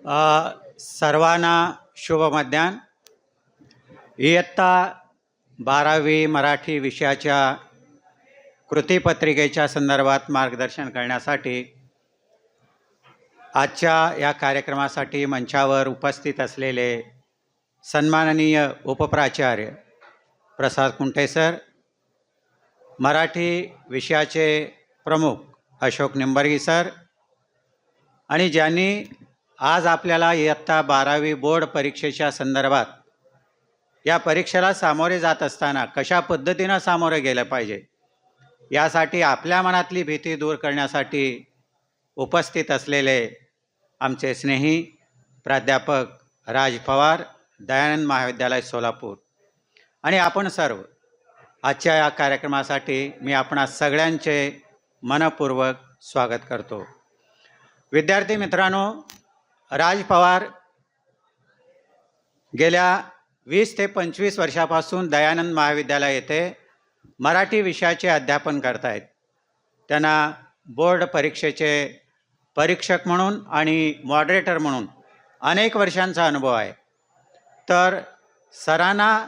सर्वांना शुभ मध्यान. इयत्ता 12वी मराठी विषयाच्या कृतीपत्रिकेच्या संदर्भात मार्गदर्शन करण्यासाठी आजच्या या कार्यक्रमासाठी मंचावर उपस्थित असलेले सन्माननीय उपप्राचार्य प्रसाद कुंटे सर, मराठी विषयाचे प्रमुख अशोक निंबर्गी सर आणि ज्यांनी आज आपल्याला इयत्ता 12वी बोर्ड परीक्षेच्या संदर्भात या परीक्षेला सामोरे जात असताना कशा पद्धतीनं सामोरे गेलं पाहिजे यासाठी आपल्या मनातली भीती दूर करण्यासाठी उपस्थित असलेले आमचे स्नेही प्राध्यापक राज पवार, दयानंद महाविद्यालय सोलापूर आणि आपण सर्व आजच्या या कार्यक्रमासाठी मी आपणा सगळ्यांचे मनपूर्वक स्वागत करतो. विद्यार्थी मित्रांनो, राज पवार गेल्या 20 ते 25 वर्षापासून दयानंद महाविद्यालय येथे मराठी विषयाचे अध्यापन करत आहेत. त्यांना बोर्ड परीक्षेचे परीक्षक म्हणून आणि मॉडरेटर म्हणून अनेक वर्षांचा अनुभव आहे. तर सरांना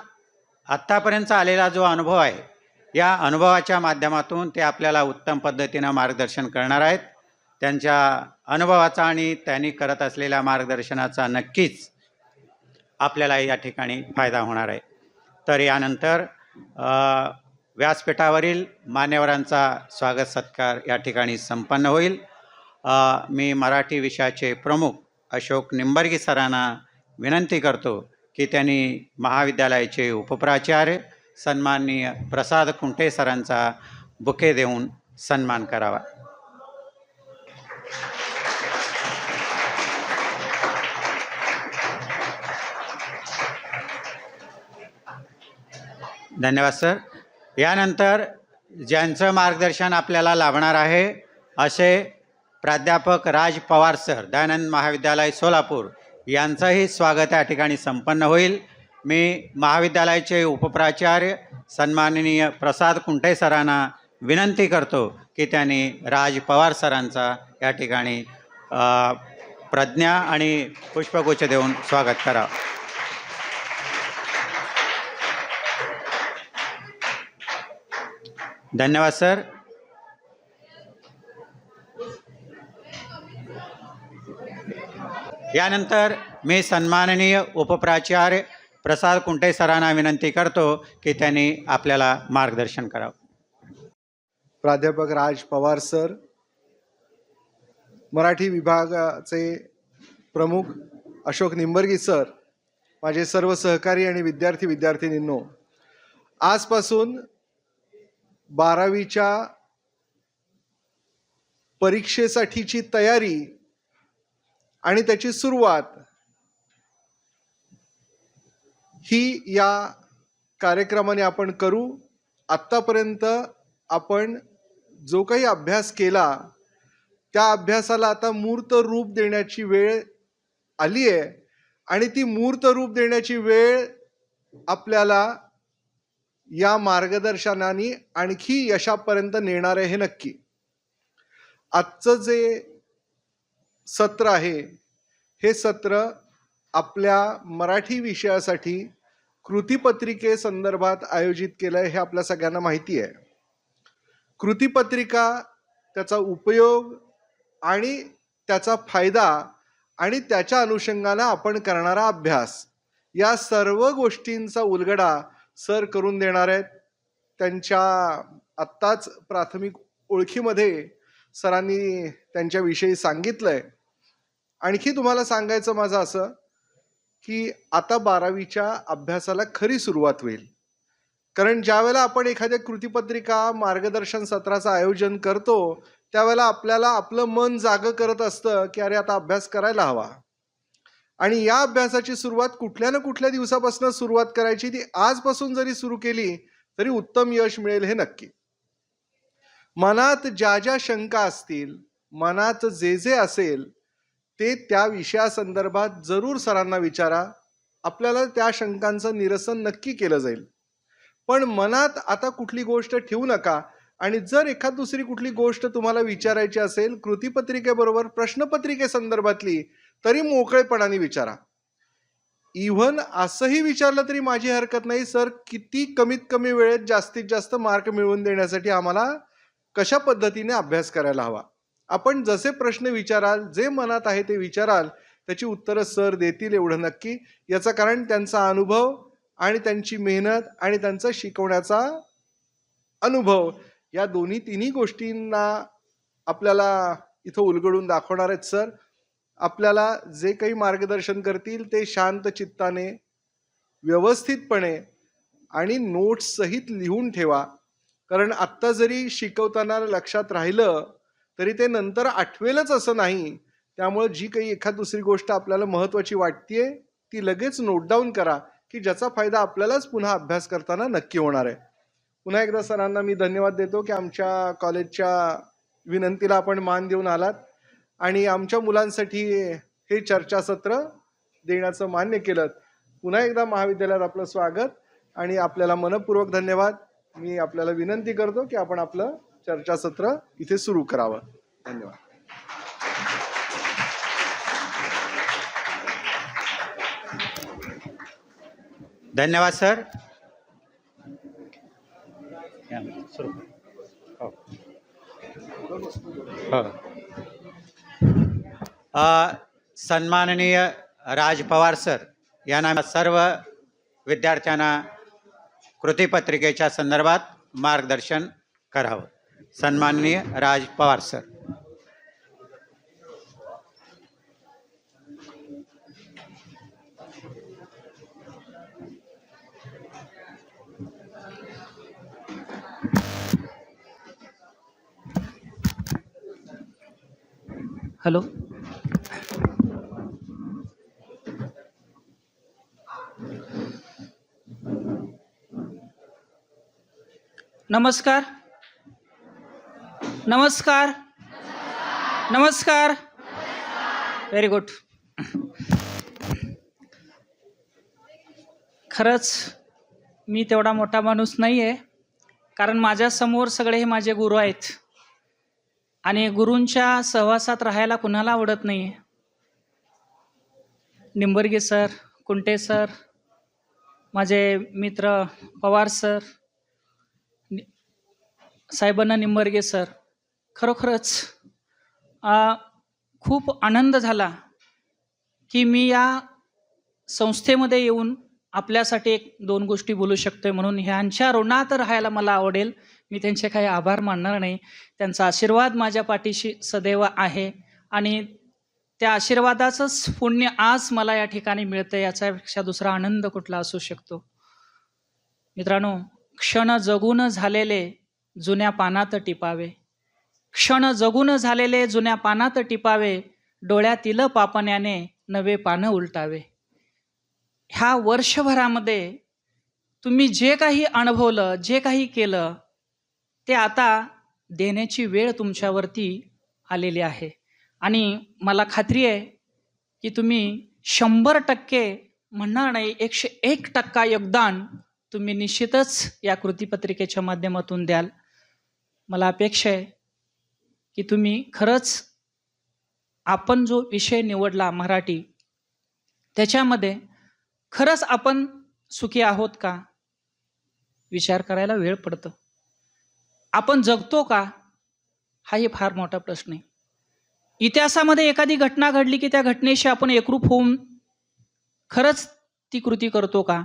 आत्तापर्यंतचा आलेला जो अनुभव आहे या अनुभवाच्या माध्यमातून ते आपल्याला उत्तम पद्धतीनं मार्गदर्शन करणार आहेत. त्यांच्या अनुभवाचा आणि त्यांनी करत असलेल्या मार्गदर्शनाचा नक्कीच आपल्याला या ठिकाणी फायदा होणार आहे. तर यानंतर व्यासपीठावरील मान्यवरांचा स्वागत सत्कार या ठिकाणी संपन्न होईल. मी मराठी विषयाचे प्रमुख अशोक निंबर्गी सरांना विनंती करतो की त्यांनी महाविद्यालयाचे उपप्राचार्य सन्माननीय प्रसाद कुंटे सरांचा बुके देऊन सन्मान करावा. धन्यवाद सर. यानंतर ज्यांचं मार्गदर्शन आपल्याला लाभणार आहे असे प्राध्यापक राज पवार सर, दयानंद महाविद्यालय सोलापूर यांचंही स्वागत या ठिकाणी संपन्न होईल. मी महाविद्यालयाचे उपप्राचार्य सन्माननीय प्रसाद कुंटे सरांना विनंती करतो की त्यांनी राज पवार सरांचा या ठिकाणी प्रज्ञा आणि पुष्पगुच्छ देऊन स्वागत करावं. धन्यवाद सर. यानंतर मी सन्माननीय उपप्राचार्य प्रसाद कुंटे सरांना विनंती करतो की त्यांनी आपल्याला मार्गदर्शन करावं. प्राध्यापक राज पवार सर, मराठी विभागाचे प्रमुख अशोक निंबर्गी सर, माझे सर्व सहकारी आणि विद्यार्थिनींनो, आजपासून 12वीच्या परीक्षेसाठीची तयारी आणि त्याची सुरुवात ही या कार्यक्रमाने आपण करू. आत्तापर्यंत आपण जो काही अभ्यास केला त्या अभ्यासाला आता मूर्त रूप देण्याची वेळ आली आहे आणि ती मूर्त रूप देण्याची वेळ आपल्याला या मार्गदर्शनाने आणखी यशापर्यंत नेणार आहे हे नक्की. आजचं जे सत्र आहे हे सत्र आपल्या मराठी विषयासाठी कृतीपत्रिके संदर्भात आयोजित केलं आहे हे आपल्या सगळ्यांना माहिती आहे. कृतीपत्रिका, त्याचा उपयोग आणि त्याचा फायदा आणि त्याच्या अनुषंगाने आपण करणारा अभ्यास या सर्व गोष्टींचा उलगडा सर करून देणार आहेत. त्यांच्या आत्ताच प्राथमिक ओळखीमध्ये सरांनी त्यांच्याविषयी सांगितलंय. आणखी तुम्हाला सांगायचं माझं असं की आता 12वीच्या अभ्यासाला खरी सुरुवात होईल. कारण ज्यावेळेला आपण एखाद्या कृतीपत्रिका मार्गदर्शन सत्राचं आयोजन करतो त्यावेळेला आपल्याला आपलं मन जागं करत असतं की अरे आता अभ्यास करायला हवा. आणि या अभ्यासाची सुरुवात कुठल्या ना कुठल्या दिवसापासून सुरुवात करायची. ती आजपासून जरी सुरू केली तरी उत्तम यश मिळेल हे नक्की. मनात ज्या ज्या शंका असतील, मनात जे जे असेल ते त्या विषयासंदर्भात जरूर सरांना विचारा. आपल्याला त्या शंकांचं निरसन नक्की केलं जाईल. पण मनात आता कुठली गोष्ट ठेवू नका आणि जर एखाद दुसरी कुठली गोष्ट तुम्हाला विचारायची असेल कृतीपत्रिकेबरोबर प्रश्नपत्रिके संदर्भातली, तरी मोकळेपणाने विचारा. इव्हन असंही विचारलं तरी माझी हरकत नाही, सर किती कमीत कमी वेळेत जास्तीत जास्त मार्क मिळवून देण्यासाठी आम्हाला कशा पद्धतीने अभ्यास करायला हवा. आपण जसे प्रश्न विचाराल, जे मनात आहे ते विचाराल, त्याची उत्तरं सर देतील एवढं नक्की. याचं कारण त्यांचा अनुभव आणि त्यांची मेहनत आणि त्यांचा शिकवण्याचा अनुभव या तिन्ही गोष्टींना आपल्याला इथं उलगडून दाखवणार आहेत सर. आपल्याला जे काही मार्गदर्शन करतील ते शांत चित्ताने, व्यवस्थितपणे आणि नोट्स सहित लिहून ठेवा. कारण आत्ता जरी शिकवताना लक्षात राहिलं तरी ते नंतर आठवेलच असं नाही. त्यामुळे जी काही एखाद दुसरी गोष्ट आपल्याला महत्त्वाची वाटतेय ती लगेच नोट डाऊन करा, की ज्याचा फायदा आपल्यालाच पुन्हा अभ्यास करताना नक्की होणार आहे. पुन्हा एकदा सरांना मी धन्यवाद देतो की आमच्या कॉलेजच्या विनंतीला आपण मान देऊन आलात आणि आमच्या मुलांसाठी हे चर्चासत्र देण्याचं मान्य केलं. पुन्हा एकदा महाविद्यालयात आपलं स्वागत आणि आपल्याला मनपूर्वक धन्यवाद. मी आपल्याला विनंती करतो की आपण आपलं चर्चासत्र इथे सुरू करावं. धन्यवाद. धन्यवाद सर. सुरू हो. सन्माननीय राज पवार सर यांना सर्व विद्यार्थ्यांना कृतीपत्रिकेच्या संदर्भात मार्गदर्शन करावं. सन्माननीय राज पवार सर. हॅलो. नमस्कार. नमस्कार. नमस्कार. Very good. खरंच मी तेवढा मोठा माणूस नाही आहे, कारण माझ्यासमोर सगळे हे माझे गुरु आहेत आणि गुरूंच्या सहवासात राहायला कुणाला आवडत नाही आहे. निंबर्गे सर, कुंटे सर, माझे मित्र पवार सर, साहेबांना निंबर्गे सर, खरोखरच खूप आनंद झाला की मी या संस्थेमध्ये येऊन आपल्यासाठी 1-2 गोष्टी बोलू शकतोय. म्हणून ह्यांच्या ऋणात राहायला मला आवडेल. मी त्यांचे काही आभार मानणार नाही. त्यांचा आशीर्वाद माझ्या पाठीशी सदैव आहे आणि त्या आशीर्वादाचंच पुण्य आज मला या ठिकाणी मिळतं. याच्यापेक्षा दुसरा आनंद कुठला असू शकतो. मित्रांनो, क्षण जगून झालेले जुन्या पानात टिपावे, क्षण जगून झालेले जुन्या पानात टिपावे, डोळ्यातील पापण्याने नवे पानं उलटावे. ह्या वर्षभरामध्ये तुम्ही जे काही अनुभवलं, जे काही केलं, ते आता देण्याची वेळ तुमच्यावरती आलेली आहे आणि मला खात्री आहे की तुम्ही 100% म्हणणार नाही, 101% योगदान तुम्ही निश्चितच या कृतीपत्रिकेच्या माध्यमातून द्याल. मला अपेक्षा आहे की तुम्ही खरंच आपण जो विषय निवडला मराठी, त्याच्यामध्ये खरंच आपण सुखी आहोत का विचार करायला वेळ पडतो. आपण जगतो का हाही फार मोठा प्रश्न आहे. इतिहासामध्ये एखादी घटना घडली की त्या घटनेशी आपण एकरूप होऊन खरंच ती कृती करतो का.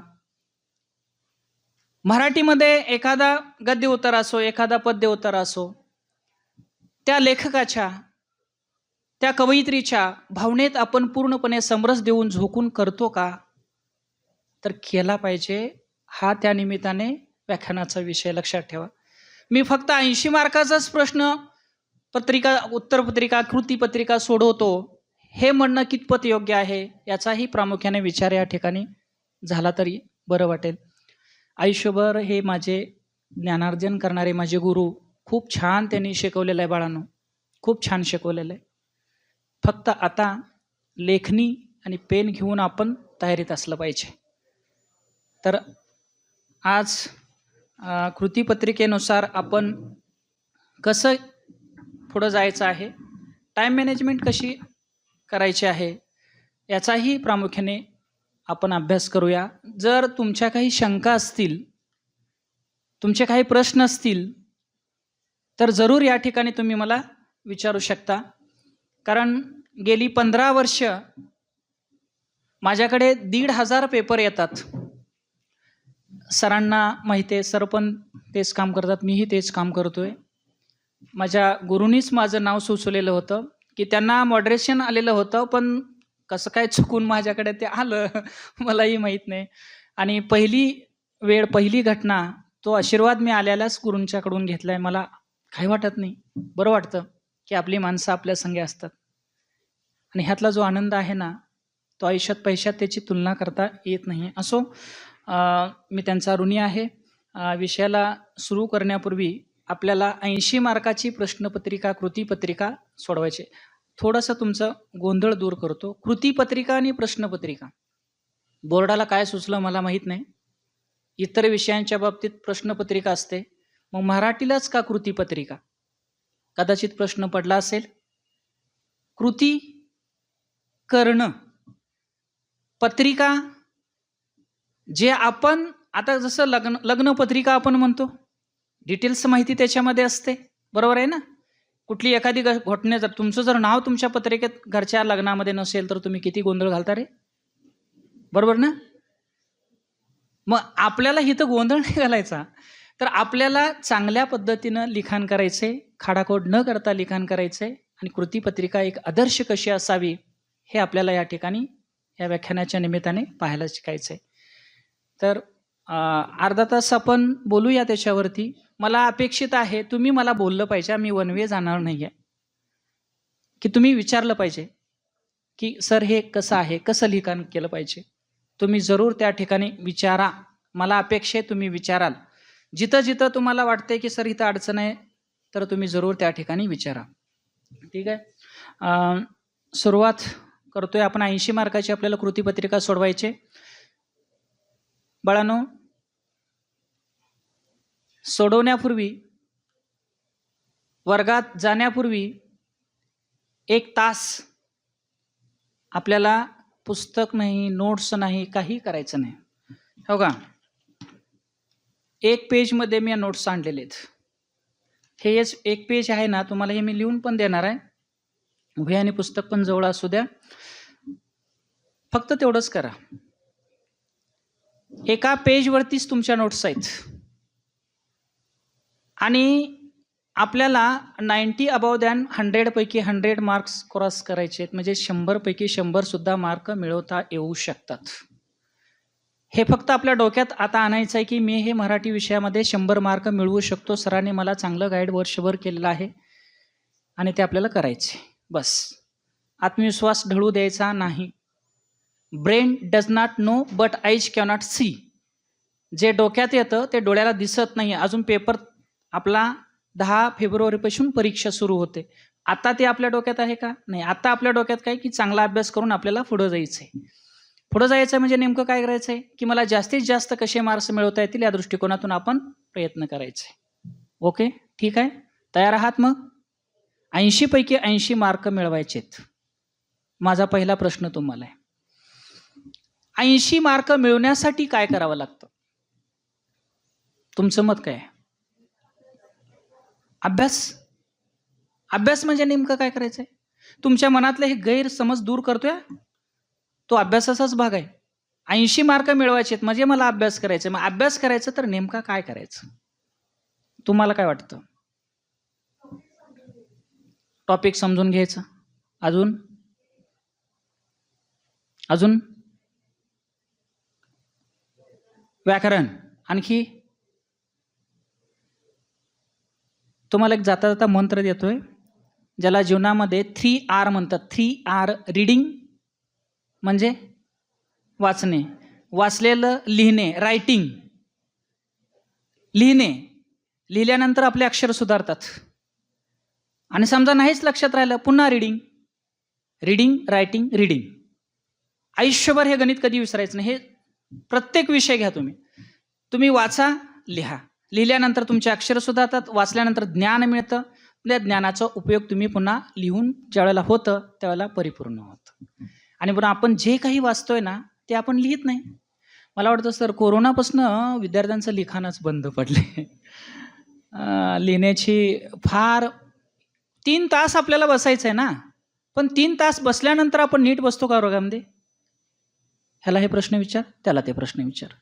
मराठीमध्ये एखादा गद्य उत्तर असो, एखादा पद्य उत्तर असो, त्या लेखकाच्या, त्या कवयित्रीच्या भावनेत आपण पूर्णपणे समरस देऊन झोकून करतो का, तर केला पाहिजे. हा त्या निमित्ताने व्याख्यानाचा विषय लक्षात ठेवा. मी फक्त 80 मार्काचाच प्रश्न पत्रिका, उत्तरपत्रिका, कृतीपत्रिका सोडवतो हे म्हणणं कितपत योग्य आहे याचाही प्रामुख्याने विचार या ठिकाणी झाला तरी बरं वाटेल. आयुष्यभर हे माझे ज्ञानार्जन करणारे माझे गुरु खूप छान त्यांनी शिकवलेलं आहे बाळांनो, खूप छान शिकवलेलं आहे. फक्त आता लेखणी आणि पेन घेऊन आपण तयारीत असलं पाहिजे. तर आज कृतीपत्रिकेनुसार आपण कसं पुढं जायचं आहे, टाईम मॅनेजमेंट कशी करायची आहे, याचाही प्रामुख्याने आपण अभ्यास करूया. जर तुमच्या काही शंका असतील, तुमचे काही प्रश्न असतील, तर जरूर या ठिकाणी तुम्ही मला विचारू शकता. कारण गेली 15 वर्ष माझ्याकडे 1,500 पेपर येतात. सरांना माहिती आहे, सर पण तेच काम करतात, मीही तेच काम करतोय. माझ्या गुरूंनीच माझं नाव सुचवलेलं होतं की त्यांना मॉडरेशन आलेलं होतं, पण कसं काय चुकून माझ्याकडे ते आलं मलाही माहीत नाही. आणि पहिली घटना, तो आशीर्वाद मी आल्यालाच गुरूंच्याकडून घेतला आहे. मला काही वाटत नाही, बरं वाटतं की आपली माणसं आपल्या संगे असतात. आणि ह्यातला जो आनंद आहे ना, तो आयुष्यात पैशात त्याची तुलना करता येत नाही. असो, मी त्यांचा ऋणी आहे. विषयाला सुरू करण्यापूर्वी आपल्याला 80 मार्काची प्रश्नपत्रिका, कृतीपत्रिका सोडवायची. थोडंसं तुमचं गोंधळ दूर करतो. कृतीपत्रिका आणि प्रश्नपत्रिका, बोर्डाला काय सुचलं मला माहीत नाही. इतर विषयांच्या बाबतीत प्रश्नपत्रिका असते, मग मराठीलाच का कृतीपत्रिका? कदाचित प्रश्न पडला असेल. कृती करणं, पत्रिका जे आपण आता जसं लग्नपत्रिका आपण म्हणतो, डिटेल्स माहिती त्याच्यामध्ये असते, बरोबर आहे ना. कुठली एखादी घटना, जर तुमचं नाव तुमच्या पत्रिकेत घरच्या लग्नामध्ये नसेल तर तुम्ही किती गोंधळ घालता रे, बरोबर ना. मग आपल्याला इथं गोंधळ नाही घालायचा, तर आपल्याला चांगल्या पद्धतीनं लिखाण करायचे, खाडाखोड न करता लिखाण करायचे. आणि कृतीपत्रिका एक आदर्श कशी असावी हे आपल्याला या ठिकाणी या व्याख्यानाच्या निमित्ताने पाहायला शिकायचं आहे. तर अर्धा तास आपण बोलूया त्याच्यावरती. मला अपेक्षित आहे तुम्ही मला बोललं पाहिजे, मी वन वे जाणार नाही आहे, की तुम्ही विचारलं पाहिजे की सर हे कसं आहे, कसं लिखाण केलं पाहिजे. तुम्ही जरूर त्या ठिकाणी विचारा. मला अपेक्षा आहे तुम्ही विचाराल. जिथं जिथं तुम्हाला वाटते की सर इथं अडचण आहे, तर तुम्ही जरूर त्या ठिकाणी विचारा. ठीक आहे. सुरुवात करतोय आपण. 80 मार्काची आपल्याला कृतीपत्रिका सोडवायचे. बाळांनो, सोडवण्यापूर्वी, वर्गात जाण्यापूर्वी 1 तास आपल्याला पुस्तक नाही, नोट्स नाही, काही करायचं नाही. हो का. 1 पेजमध्ये मी नोट्स आणलेले आहेत. हे 1 पेज आहे ना, तुम्हाला हे मी लिहून पण देणार आहे. वही आणि पुस्तक पण जवळ असू द्या. फक्त तेवढंच करा. एका पेजवरतीच तुमच्या नोट्स आहेत. आणि आपल्याला 90 अबाव दॅन 100 पैकी 100 मार्क्स क्रॉस करायचे आहेत. म्हणजे 100 पैकी 100 सुद्धा मार्क मिळवता येऊ शकतात. हे फक्त आपल्या डोक्यात आता आणायचं आहे की मी हे मराठी विषयामध्ये 100 मार्क मिळवू शकतो. सरांनी मला चांगलं गाईड वर्षभर केलेलं आहे आणि ते आपल्याला करायचे. बस आत्मविश्वास ढळू द्यायचा नाही. Brain does not know but eyes cannot see. जे डोक्यात येतं ते डोळ्याला दिसत नाही. अजून पेपर आपला 10 फेब्रुवारीपासून परीक्षा सुरू होते. आता ते आपल्या डोक्यात आहे का? नाही. आता आपल्या डोक्यात काय की चांगला अभ्यास करून आपल्याला पुढं जायचं आहे. पुढं जायचं म्हणजे नेमकं काय करायचं आहे की मला जास्तीत जास्त कसे मार्क्स मिळवता येतील या दृष्टिकोनातून आपण प्रयत्न करायचे. ओके, ठीक आहे. तयार आहात? मग 80 पैकी 80 मार्क मिळवायचेत. माझा पहिला प्रश्न तुम्हाला आहे, 80 मार्क मिळवण्यासाठी काय करावं लागतं? तुमचं मत काय आहे? अभ्यास म्हणजे नेमकं काय करायचं आहे? तुमच्या मनातले हे गैरसमज दूर करतोय, तो अभ्यासाचाच भाग आहे. 80 मार्क मिळवायचे म्हणजे मला अभ्यास करायचा. मग अभ्यास करायचं तर नेमका काय करायचं? तुम्हाला काय वाटतं? टॉपिक समजून घ्यायचं. अजून व्याकरण. आणखी तुम्हाला एक जाता जाता मंत्र देतोय, ज्याला जीवनामध्ये 3R म्हणतात. 3R. रीडिंग म्हणजे वाचणे, वाचलेलं लिहिणे, रायटिंग. लिहिल्यानंतर आपले अक्षर सुधारतात. आणि समजा नाहीच लक्षात राहिलं, पुन्हा रीडिंग, रायटिंग, रीडिंग. आयुष्यभर हे गणित कधी विसरायचं नाही. हे प्रत्येक विषय घ्या तुम्ही वाचा, लिहा. लिहिल्यानंतर तुमचे अक्षर सुधारतात, वाचल्यानंतर ज्ञान मिळतं. त्या ज्ञानाचा उपयोग तुम्ही पुन्हा लिहून ज्यावेळेला होतं त्यावेळेला परिपूर्ण होतं. आणि पुन्हा आपण जे काही वाचतोय ना ते आपण लिहित नाही. मला वाटतं सर कोरोनापासून विद्यार्थ्यांचं लिखाणच बंद पडले. लिहिण्याची फार 3 तास आपल्याला बसायचं आहे ना, पण 3 तास बसल्यानंतर आपण नीट बसतो का वर्गामध्ये? ह्याला हे प्रश्न विचार, त्याला ते प्रश्न विचार.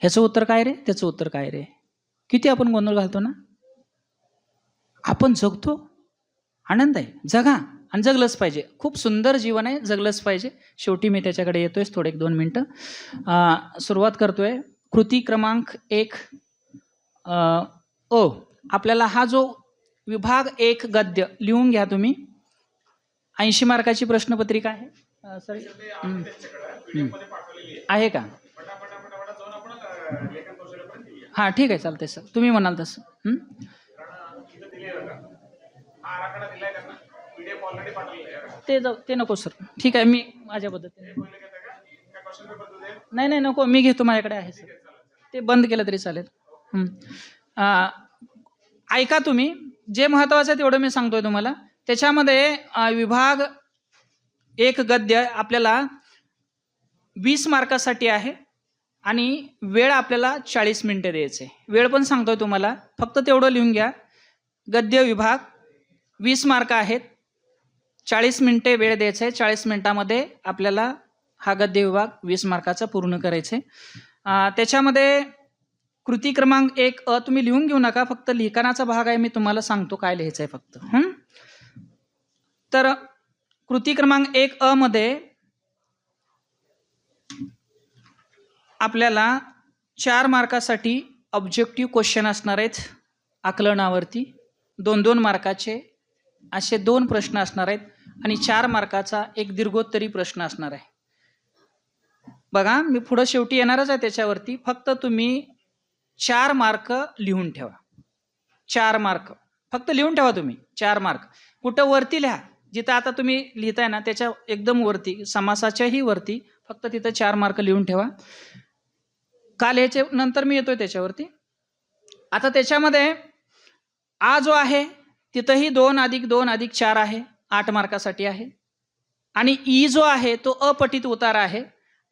ह्याचं उत्तर काय रे, त्याचं उत्तर काय रे. किती आपण गोंधळ घालतो ना. आपण जगतो, आनंद आहे, जगा आणि जगलंच पाहिजे. खूप सुंदर जीवन आहे, जगलंच पाहिजे. शेवटी मी त्याच्याकडे येतोय थोडे 1-2 मिनटं. सुरुवात करतोय. कृती क्रमांक 1 आपल्याला हा जो विभाग 1 गद्य लिहून घ्या तुम्ही. 80 मार्काची प्रश्नपत्रिका आहे. सर आहे का? हां ठीक आहे, चालतंय सर, तुम्ही म्हणाल तसं. ते नको सर, ठीक आहे, मी माझ्या पद्धतीने. नाही नको, मी घेतो, माझ्याकडे आहे सर. ते बंद केलं तरी चालेल. ऐका तुम्ही, जे महत्त्वाचं आहे तेवढं मी सांगतोय तुम्हाला. त्याच्यामध्ये विभाग 1 गद्य आपल्याला 20 मार्कासाठी आहे आणि वेळ आपल्याला 40 मिनिटं द्यायचे. वेळ पण सांगतोय तुम्हाला, फक्त तेवढं लिहून घ्या. गद्य विभाग 20 मार्क आहेत, 40 मिनिटे वेळ द्यायचे. 40 मिनिटामध्ये आपल्याला हा गद्य विभाग 20 मार्काचा पूर्ण करायचे. त्याच्यामध्ये कृती क्रमांक 1 तुम्ही लिहून घेऊ नका, फक्त लिखाणाचा भाग आहे, मी तुम्हाला सांगतो काय लिहायचं आहे फक्त. तर कृती क्रमांक 1 मध्ये आपल्याला 4 मार्कासाठी ऑब्जेक्टिव्ह क्वेश्चन असणार आहेत. आकलनावरती 2-2 मार्काचे असे 2 प्रश्न असणार आहेत आणि 4 मार्काचा एक दीर्घोत्तरी प्रश्न असणार आहे. बघा, मी पुढं शेवटी येणारच आहे त्याच्यावरती. फक्त तुम्ही 4 मार्क लिहून ठेवा. 4 मार्क फक्त लिहून ठेवा तुम्ही. 4 मार्क कुठं वरती लिहा, जिथं आता तुम्ही लिहिताय ना त्याच्या एकदम वरती, समासाच्याही वरती, फक्त तिथं 4 मार्क लिहून ठेवा. का लिहायचे नंतर मी येतोय त्याच्यावरती. आता त्याच्यामध्ये आ जो आहे तिथंही 2+2+4 आहे, 8 मार्कासाठी आहे. आणि ई जो आहे तो अपठित उतारा आहे.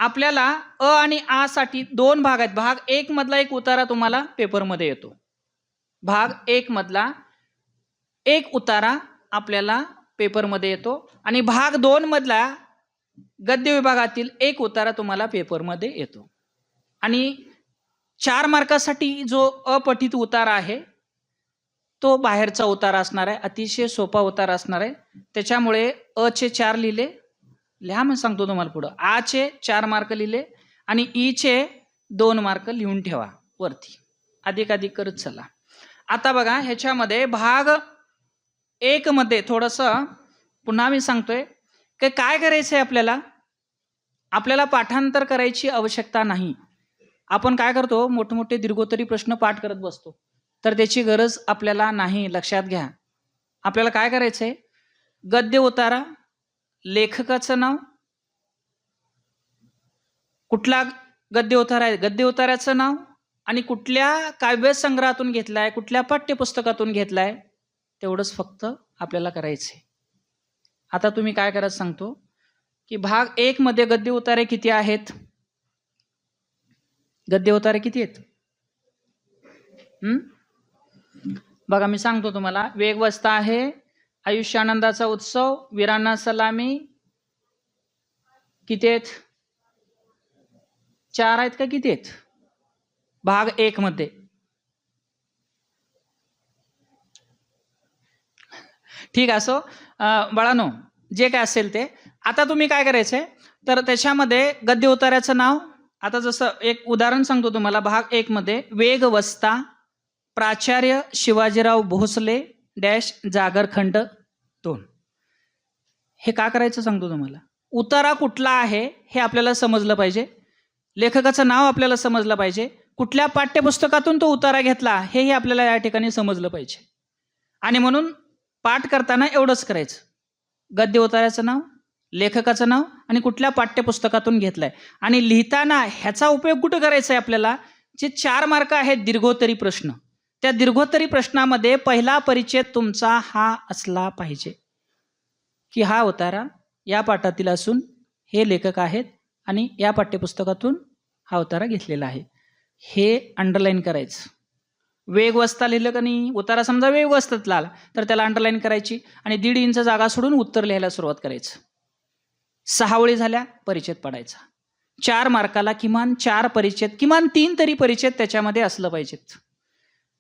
आपल्याला अ आणि आ साठी 2 भाग आहेत. भाग 1 मधला एक उतारा तुम्हाला पेपरमध्ये येतो. भाग 1 मधला एक उतारा आपल्याला पेपरमध्ये येतो आणि भाग 2 मधला गद्य विभागातील एक उतारा तुम्हाला पेपरमध्ये येतो. आणि 4 मार्कासाठी जो अपठित उतारा आहे तो बाहेरचा उतारा असणार आहे. अतिशय सोपा उतारा असणार आहे. त्याच्यामुळे अ चे 4 लिहिले, लिहा मी सांगतो तुम्हाला पुढं. आ चे 4 मार्क लिहिले आणि ई चे 2 मार्क लिहून ठेवा वरती. अधिक करत चला. आता बघा, ह्याच्यामध्ये भाग 1 मध्ये थोडंसं पुन्हा मी सांगतोय की काय करायचं आहे आपल्याला. आपल्याला पाठांतर करायची आवश्यकता नाही. आपण काय करतो, मोठमोठे दीर्घोत्तरी प्रश्न पाठ करत बसतो, तर त्याची गरज आपल्याला नाही. लक्षात घ्या, आपल्याला काय करायचं आहे, गद्य उतारा, लेखकाचं नाव, कुठला गद्य उतारा आहे, गद्य उतार्याचं नाव, आणि कुठल्या काव्यसंग्रहातून घेतलाय, कुठल्या पाठ्यपुस्तकातून घेतलाय, तेवढंच फक्त आपल्याला करायचं आहे. आता तुम्ही काय करायचं सांगतो की भाग 1 मध्ये गद्य उतारे किती आहेत. गद्य उतारे किती आहेत बघा, मी सांगतो तुम्हाला. वेगवस्था आहे, आयुष्य आनंदाचा उत्सव, वीरांना सलामी, किती आहेत, 4 आहेत का किती आहेत भाग 1 मध्ये. ठीक असो बाळांनो, जे काय असेल ते. आता तुम्ही काय करायचंय, तर त्याच्यामध्ये गद्य उतार्याचं नाव, आता जसं एक उदाहरण सांगतो तुम्हाला. भाग 1 मध्ये वेगवस्था, प्राचार्य शिवाजीराव भोसले डॅश जागरखंड 2. हे का करायचं सांगतो तुम्हाला. उतारा कुठला आहे हे आपल्याला समजलं पाहिजे, लेखकाचं नाव आपल्याला समजलं पाहिजे, कुठल्या पाठ्यपुस्तकातून तो उतारा घेतला हेही आपल्याला या ठिकाणी समजलं पाहिजे. आणि म्हणून पाठ करताना एवढंच करायचं, गद्य उतार्याचं नाव, लेखकाचं नाव आणि कुठल्या पाठ्यपुस्तकातून घेतलंय. आणि लिहिताना ह्याचा उपयोग कुठं करायचा आहे आपल्याला. जे 4 मार्क आहेत दीर्घोत्तरी प्रश्न, त्या दीर्घोत्तरी प्रश्नामध्ये पहिला परिचय तुमचा हा असला पाहिजे की हा उतारा या पाठातील असून हे लेखक आहेत आणि या पाठ्यपुस्तकातून हा उतारा घेतलेला आहे. हे अंडरलाईन करायचं. वेग वस्ता लिहिलं का नाही, उतारा समजा वेग वस्तातला आला तर त्याला अंडरलाईन करायची आणि 1.5 इंच जागा सोडून उत्तर लिहायला सुरुवात करायचं. 6 ओळी झाल्या, परिच्छेद पडायचा. 4 मार्काला किमान 4 परिच्छेद, किमान 3 तरी परिच्छेद त्याच्यामध्ये असलं पाहिजेत.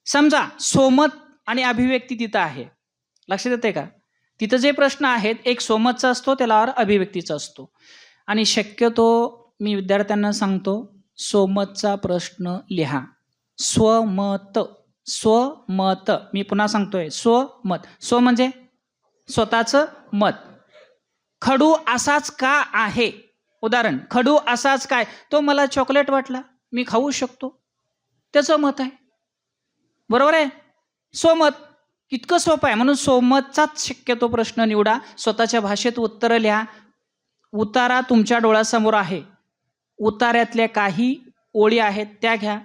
समजा सोमत आणि अभिव्यक्ती तिथं आहे, लक्षात येते का? तिथं जे प्रश्न आहेत, एक सोमतचा असतो, त्याला और अभिव्यक्तीचा असतो. आणि शक्यतो मी विद्यार्थ्यांना सांगतो, सोमतचा प्रश्न लिहा. स्वमत, स्वमत, मी पुन्हा सांगतोय, स्वमत. स्व म्हणजे स्वतःचं मत. खडू असाच का आहे? उदाहरण, खडू असाच काय? तो मला चॉकलेट वाटला, मी खाऊ शकतो, त्याचं मत आहे. बरोबर आहे? स्वमत इतकं सोपं आहे. म्हणून स्वमतचाच शक्यतो प्रश्न निवडा. स्वतःच्या भाषेत उत्तरं लिहा. उतारा तुमच्या डोळ्यासमोर आहे. उतार्यातल्या काही ओळी आहेत त्या घ्या,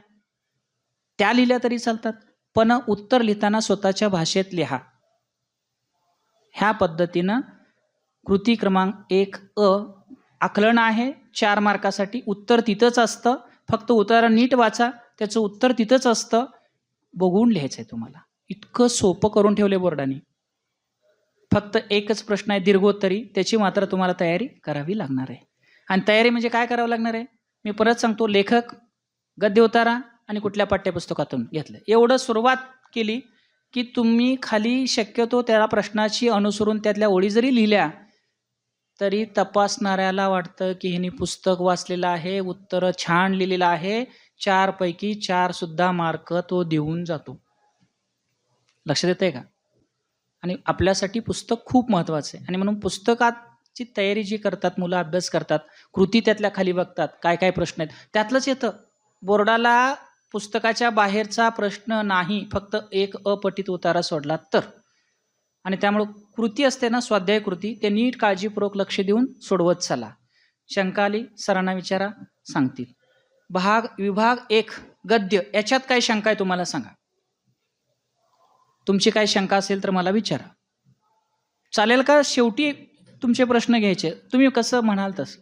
त्या लिहिल्या तरी चालतात, पण उत्तर लिहिताना स्वतःच्या भाषेत लिहा. ह्या पद्धतीनं कृती क्रमांक 1 आकलन आहे 4 मार्कासाठी. उत्तर तिथंच असतं, फक्त उतारा नीट वाचा, त्याचं उत्तर तिथंच असतं, बघून लिहायचं आहे तुम्हाला. इतकं सोपं करून ठेवले बोर्डाने. फक्त एकच प्रश्न आहे दीर्घोत्तरी, त्याची मात्र तुम्हाला तयारी करावी लागणार आहे. आणि तयारी म्हणजे काय करावं लागणार आहे? मी परत सांगतो, लेखक, गद्य उतारा आणि कुठल्या पाठ्यपुस्तकातून घेतलं, एवढं सुरुवात केली की तुम्ही खाली शक्यतो त्या प्रश्नाची अनुसरून त्यातल्या ओळी जरी लिहिल्या तरी तपासणाऱ्याला वाटतं की ह्यांनी पुस्तक वाचलेलं आहे, उत्तरं छान लिहिलेलं आहे, 4 पैकी 4 सुद्धा मार्क तो देऊन जातो. लक्षात येतंय का? आणि आपल्यासाठी पुस्तक खूप महत्त्वाचं आहे. आणि म्हणून पुस्तकाची तयारी जी करतात मुलं, अभ्यास करतात, कृती त्यातल्या खाली बघतात, काय काय प्रश्न आहेत, त्यातलंच येतं. बोर्डाला पुस्तकाच्या बाहेरचा प्रश्न नाही, फक्त एक अपठित उतारा सोडला तर. आणि त्यामुळं कृती असते ना, स्वाध्याय कृती, ते नीट काळजीपूर्वक लक्ष देऊन सोडवत चला. शंका आली सरांना विचारा, सांगतील. विभाग 1 गद्य, याच्यात काय शंका आहे तुम्हाला सांगा. तुमची काय शंका असेल तर मला विचारा, चालेल का? शेवटी तुमचे प्रश्न घ्यायचे, तुम्ही कसं म्हणाल तसं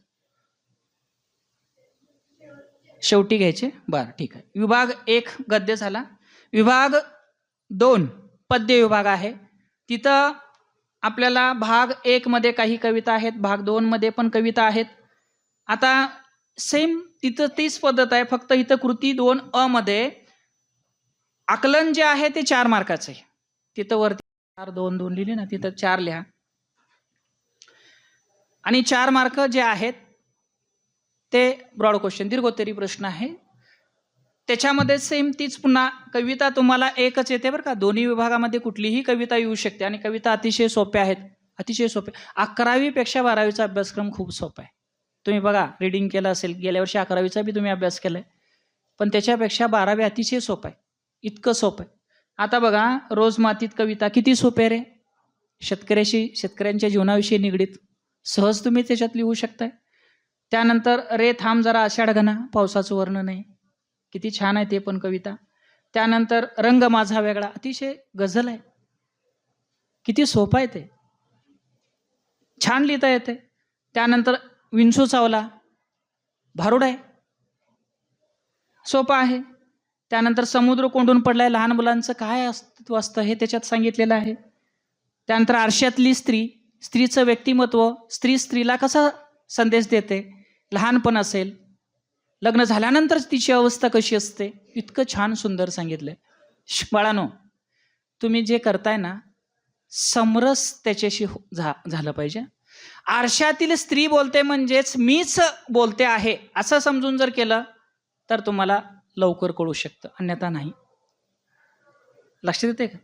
शेवटी घ्यायचे. बरं, ठीक आहे. विभाग 1 गद्य झाला. विभाग 2 पद्य विभाग आहे. तिथं आपल्याला भाग 1 मध्ये काही कविता आहेत, भाग 2 मध्ये पण कविता आहेत. आता सेम तिथं तीच पद्धत आहे, फक्त इथं कृती 2 मध्ये आकलन जे आहे ते 4 मार्काचं आहे. तिथं वरती 4 2 2 लिहिले ना, तिथं 4 लिहा. आणि 4 मार्क जे आहेत ते ब्रॉड क्वेश्चन, दीर्घोत्तरी प्रश्न आहे. त्याच्यामध्ये सेम तीच पुन्हा कविता तुम्हाला एकच येते बरं का. दोन्ही विभागामध्ये कुठलीही कविता येऊ शकते आणि कविता अतिशय सोप्या आहेत, अतिशय सोपे. 11वी पेक्षा 12वीचा अभ्यासक्रम खूप सोपा आहे. तुम्ही बघा, रीडिंग केलं असेल, गेल्या वर्षी 11वीचा बी तुम्ही अभ्यास केलाय, पण त्याच्यापेक्षा 12वी अतिशय सोपं आहे, इतकं सोपं आहे. आता बघा, रोज मातीत कविता किती सोपे आहे रे. शेतकऱ्यांच्या जीवनाविषयी निगडीत, सहज तुम्ही त्याच्यात लिहू शकताय. त्यानंतर रे थांब जरा आषाढ घना, पावसाचं वर्णन आहे, किती छान आहे ते पण कविता. त्यानंतर रंग माझा वेगळा, अतिशय गझल आहे, किती सोपं आहे ते, छान लिहिता येते. त्यानंतर विंचू चावला, भारूड आहे, सोपं आहे. त्यानंतर समुद्र कोंडून पडलाय, लहान मुलांचं काय अस्तित्व असतं हे त्याच्यात सांगितलेलं आहे. त्यानंतर आरशातली स्त्री, स्त्रीचं व्यक्तिमत्व, स्त्रीला कसा संदेश देते, लहानपण असेल, लग्न झाल्यानंतर तिची अवस्था कशी असते, इतकं छान सुंदर सांगितलंय. बाळांनो, तुम्ही जे करताय ना, समरस त्याच्याशी झालं पाहिजे. आरशातील स्त्री बोलते म्हणजेच मीच बोलते आहे असं समजून जर केलं तर तुम्हाला लवकर कळू शकतं, अन्यथा नाही. लक्षात येते का?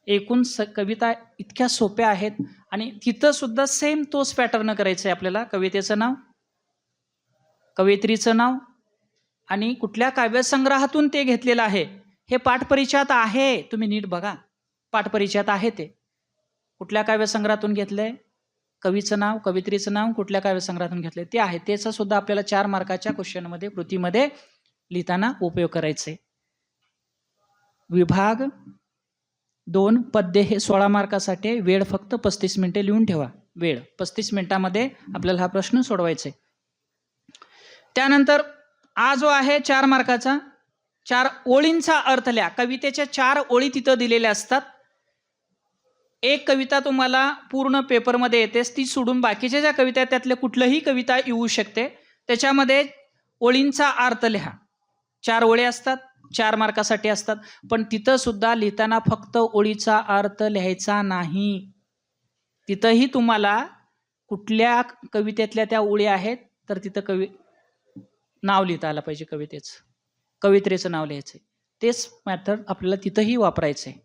एकूण कविता इतक्या सोप्या आहेत. आणि तिथं सुद्धा सेम तोच पॅटर्न करायचा आहे आपल्याला. कवितेचं नाव, कवयित्रीचं नाव आणि कुठल्या काव्यसंग्रहातून ते घेतलेलं आहे हे पाठपरिचयात आहे. तुम्ही नीट बघा, पाठपरिचयात आहे ते कुठल्या काव्यसंग्रहातून घेतलंय, कवीचं नाव, कवयित्रीचं नाव, कुठल्या काव्यसंग्रहातून घेतलंय ते आहे. त्याचा सुद्धा आपल्याला 4 मार्काच्या क्वेश्चनमध्ये, कृतीमध्ये लिहिताना उपयोग करायचे. विभाग 2 पद्य हे 16 मार्कासाठी, वेळ फक्त 35 मिनिटे लिहून ठेवा. वेळ 35 मिनिटामध्ये आपल्याला हा प्रश्न सोडवायचा आहे. त्यानंतर हा जो आहे 4 मार्काचा 4 ओळींचा अर्थ लिहा. कवितेच्या 4 ओळी तिथं दिलेल्या असतात. एक कविता तुम्हाला पूर्ण पेपरमध्ये येतेच, ती सोडून बाकीच्या ज्या कविता आहेत त्यातले कुठलंही कविता येऊ शकते. त्याच्यामध्ये ओळींचा अर्थ लिहा. 4 ओळी असतात, 4 मार्कासाठी असतात. पण तिथं सुद्धा लिहिताना फक्त ओळीचा अर्थ लिहायचा नाही. तिथंही तुम्हाला कुठल्या कवितेतल्या त्या ओळी आहेत तर तिथं नाव लिहिता आलं पाहिजे कवितेचं, कवित्रेचं नाव लिहायचं. तेच मॅथड आपल्याला तिथंही वापरायचं आहे.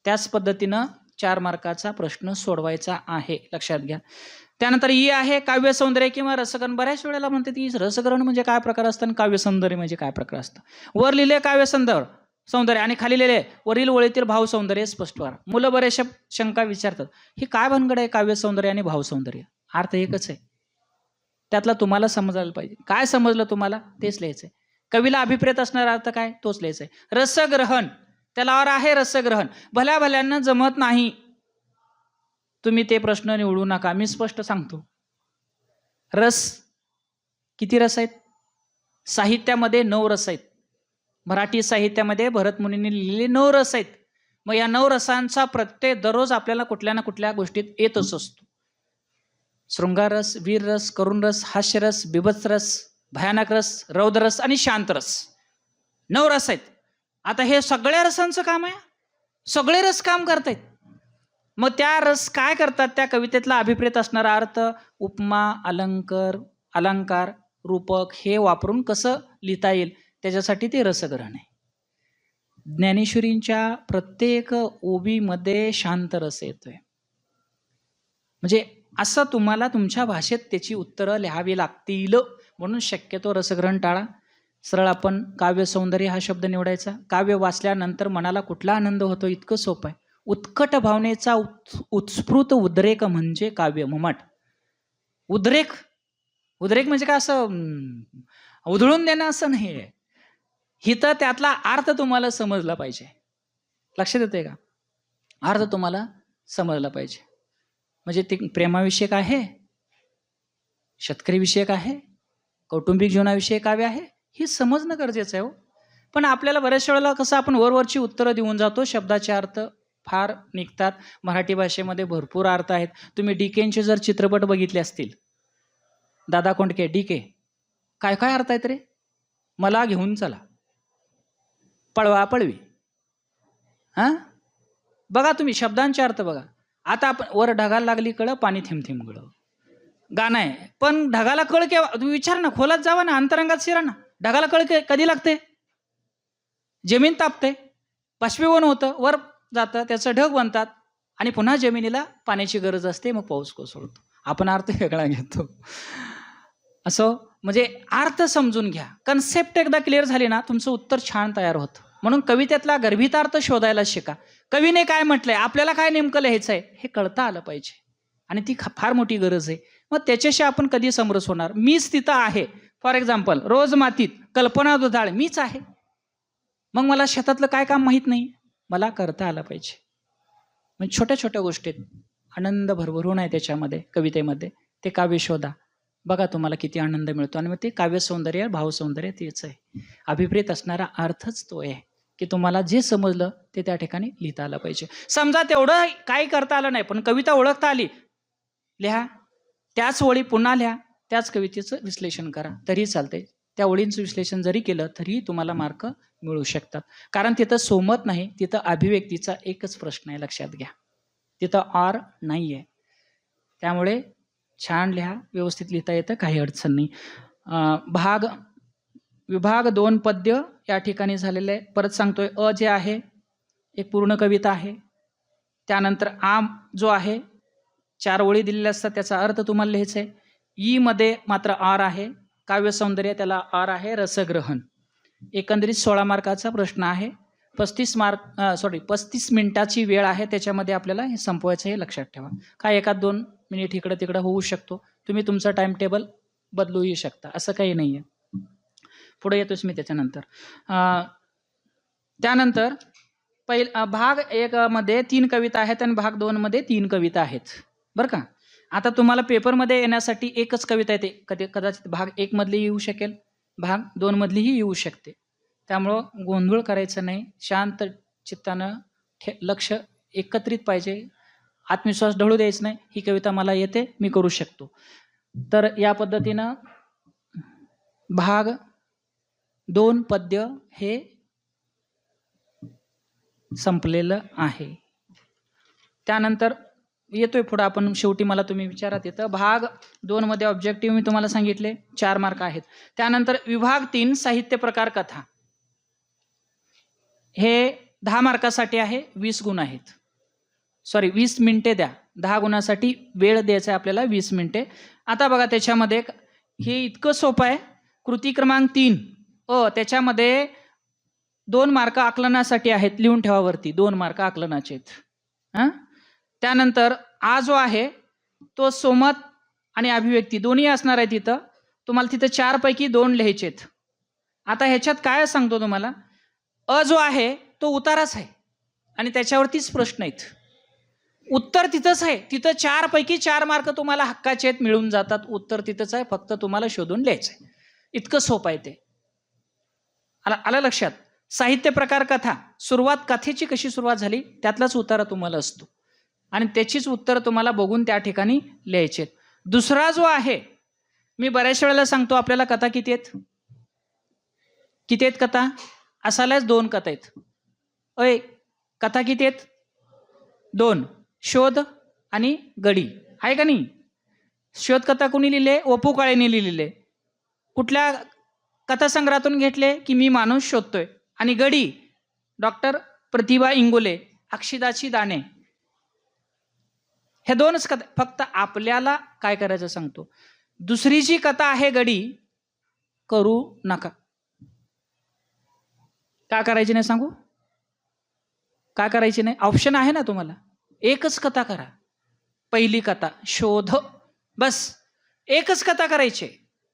त्याच पद्धतीनं 4 मार्काचा प्रश्न सोडवायचा आहे, लक्षात घ्या. त्यानंतर ही आहे काव्य सौंदर्य किंवा रसग्रहण. बऱ्याच वेळेला म्हणते की रसग्रहण म्हणजे काय प्रकार असतं आणि काव्य सौंदर्य म्हणजे काय प्रकार असतं. वर लिहिले काव्य सौंदर्य आणि खाली लिहिले वरील ओळीतील भाव सौंदर्य स्पष्ट करा. मुलं बरेचशा शंका विचारतात, ही काय भानगड आहे काव्य सौंदर्य आणि भाव सौंदर्य? अर्थ एकच आहे. त्यातला तुम्हाला समजायला पाहिजे. काय समजलं तुम्हाला तेच लिहायचंय. कवीला अभिप्रेत असणारा अर्थ काय तोच लिहायचा आहे. रसग्रहण, त्याला और आहे रसग्रहण. भल्या भल्यांना जमत नाही, तुम्ही ते प्रश्न निवडू नका. मी स्पष्ट सांगतो. रस किती रस आहेत? साहित्यामध्ये 9 रस आहेत. मराठी साहित्यामध्ये भरतमुनींनी लिहिलेले 9 रस आहेत. मग या 9 रसांचा प्रत्यय दररोज आपल्याला कुठल्या ना कुठल्या गोष्टीत येतच असतो. शृंगार रस, वीर रस, करुण रस, हास्यरस, बिभत्स रस, भयानक रस, रौद्र रस आणि शांत रस. 9 रस आहेत. आता हे सगळ्या रसांचं काम आहे. सगळे रस काम करतायत. मग त्या रस काय करतात? त्या कवितेतला अभिप्रेत असणारा अर्थ, उपमा, अलंकार, रूपक हे वापरून कसं लिहिता येईल त्याच्यासाठी ते रसग्रहण आहे. ज्ञानेश्वरींच्या प्रत्येक ओबीमध्ये शांत रस येतोय. म्हणजे असं तुम्हाला तुमच्या भाषेत त्याची उत्तरं लिहावी लागतील. म्हणून शक्यतो रसग्रहण टाळा. सरळ आपण काव्य सौंदर्य हा शब्द निवडायचा. काव्य वाचल्यानंतर मनाला कुठला आनंद होतो इतकं सोपं आहे. उत्कट भावनेचा उत्स्फूर्त उद्रेक म्हणजे काव्य. ममाट उद्रेक म्हणजे काय असं उधळून देणं असं नाही आहे. हिथं त्यातला अर्थ तुम्हाला समजला पाहिजे. लक्षात येते का? अर्थ तुम्हाला समजला पाहिजे. म्हणजे ते प्रेमाविषयक आहे, शेतकरी विषयक आहे, कौटुंबिक जीवनाविषयक काव्य आहे, हे समजणं गरजेचं आहे हो. पण आपल्याला बऱ्याचशा वेळेला कसं आपण वरवरची उत्तरं देऊन जातो. शब्दाचे अर्थ फार निघतात. मराठी भाषेमध्ये भरपूर अर्थ आहेत. तुम्ही डीकेंचे जर चित्रपट बघितले असतील, दादा कोंडके, डीके, काय काय अर्थ आहेत रे? मला घेऊन चला, पळवा पळवी, हां बघा तुम्ही शब्दांचे अर्थ बघा. आता आपण वर ढगाला लागली कळ, पाणी थेंब थेंब गळ, गाणं आहे. पण ढगाला कळ केव्हा? तुम्ही विचार ना, खोलात जावा ना, अंतरंगात शिरा ना. ढगाला कळ कधी लागते? जमीन तापते, बाष्पीभवन होतं, वर जातं, त्याचं ढग बनतात आणि पुन्हा जमिनीला पाण्याची गरज असते, मग पाऊस कोसळतो. आपण अर्थ वेगळा घेतो. असं म्हणजे अर्थ समजून घ्या. कन्सेप्ट एकदा क्लिअर झाली ना, तुमचं उत्तर छान तयार होतं. म्हणून कवितेतला गर्भितार्थ शोधायला शिका. कवीने काय म्हटलंय, आपल्याला काय नेमकं लिहायचं आहे हे कळता आलं पाहिजे. आणि ती फार मोठी गरज आहे. मग त्याच्याशी आपण कधी समरस होणार? मीच तिथं आहे. फॉर एक्झाम्पल, रोज मातीत कल्पना दुधाळ मीच आहे. मग मला शेतातलं काय काम माहीत नाही, मला करता आलं पाहिजे. म्हणजे छोट्या छोट्या गोष्टीत आनंद भरभरून आहे त्याच्यामध्ये, कवितेमध्ये. ते काव्य शोधा, बघा तुम्हाला किती आनंद मिळतो. आणि मग ते काव्य सौंदर्य, भाव सौंदर्य तेच आहे. अभिप्रेत असणारा अर्थच तो आहे की तुम्हाला जे समजलं ते त्या ठिकाणी लिहिता आलं पाहिजे. समजा तेवढं काही करता आलं नाही, पण कविता ओळखता आली, लिहा. त्याच ओळी पुन्हा लिहा, त्याच कवितेचं विश्लेषण करा तरी चालते. त्या ओळींचं विश्लेषण जरी केलं तरी तुम्हाला मार्क मिळू शकतात. कारण तिथं सोमत नाही, तिथं अभिव्यक्तीचा एकच प्रश्न आहे, लक्षात घ्या. तिथं आर नाही आहे. त्यामुळे छान लिहा, व्यवस्थित लिहिता येतं, काही अडचण नाही. विभाग 2 पद्य या ठिकाणी झालेलं आहे. परत सांगतोय, अ जे आहे एक पूर्ण कविता आहे. त्यानंतर आम जो आहे 4 ओळी दिलेल्या असतात, त्याचा अर्थ तुम्हाला लिहायचा आहे. ई मध्ये मात्र आर आहे. काव्य सौंदर्य त्याला आर आहे. रसग्रहण एकंदरीत 16 मार्काचा प्रश्न आहे. 35 मिनिटाची वेळ आहे. त्याच्यामध्ये आपल्याला हे संपवायचं हे लक्षात ठेवा. काय 1-2 मिनिट इकडं तिकडं होऊ शकतो. तुम्ही तुमचं टाइम टेबल बदलूही शकता, असं काही नाही आहे. पुढे येतोच मी त्याच्यानंतर. त्यानंतर भाग 1 मध्ये 3 कविता आहेत आणि भाग 2 मध्ये 3 कविता आहेत. बरं का. आता तुम्हाला पेपरमध्ये येण्यासाठी एकच कविता येते, कदाचित भाग 1 मधली येऊ शकेल, भाग 2 मधलीही येऊ शकते. त्यामुळं गोंधळ करायचा नाही, शांत चित्तानं लक्ष एकत्रित पाहिजे, आत्मविश्वास ढळू द्यायचा नाही. ही कविता मला येते, मी करू शकतो. तर या पद्धतीनं भाग 2 पद्य हे संपलेलं आहे. त्यानंतर येतोय पुढं आपण, शेवटी मला तुम्ही विचारात येतं. भाग 2 मध्ये ऑब्जेक्टिव्ह मी तुम्हाला सांगितले 4 मार्क आहेत. त्यानंतर विभाग 3 साहित्य प्रकार कथा, हे 10 मार्कासाठी आहे, 20 गुण आहेत. 20 मिनिटे द्या, 10 गुणासाठी वेळ द्यायचा आहे आपल्याला 20 मिनिटे. आता बघा त्याच्यामध्ये हे इतकं सोपं आहे. कृती क्रमांक 3 त्याच्यामध्ये 2 मार्क आकलनासाठी आहेत, लिहून ठेवा वरती, 2 मार्क आकलनाचे आहेत. त्यानंतर हा जो आहे तो सोमत आणि अभिव्यक्ती दोन्ही असणार आहे तिथं. तुम्हाला तिथं 4 पैकी 2 लिहायचे आहेत. आता ह्याच्यात काय सांगतो तुम्हाला, जो आहे तो उताराच आहे आणि त्याच्यावरतीच प्रश्न आहेत. उत्तर तिथंच आहे, तिथं 4 पैकी 4 मार्क तुम्हाला हक्काचे आहेत, मिळून जातात. उत्तर तिथंच आहे, फक्त तुम्हाला शोधून लिहायचं आहे. इतकं सोपं आहे ते. आलं लक्षात. साहित्य प्रकार कथा, सुरुवात कथेची कशी सुरुवात झाली त्यातलाच उतारा तुम्हाला असतो आणि त्याचीच उत्तर तुम्हाला बघून त्या ठिकाणी लिहायचे आहेत. दुसरा जो आहे, मी बऱ्याच वेळेला सांगतो आपल्याला कथा किती आहेत, किती आहेत कथा, असायलाच 2 कथा आहेत. कथा किती आहेत, 2. शोध आणि गडी आहे का नाही. शोध कथा कोणी लिहिले, वपू काळेने लिहिलेले. कुठल्या कथासंग्रहातून घेतले की मी माणूस शोधतोय. आणि गडी डॉक्टर प्रतिभा इंगोले, अक्षिदाची दाणे. हे 2च कथा. फक्त आपल्याला काय करायचं सांगतो. दुसरी जी कथा आहे गडी, करू नका. का करायची नाही सांगू, का करायची नाही, ऑप्शन आहे ना तुम्हाला. एकच कथा करा. पहिली कथा शोध, बस एकच कथा करायची,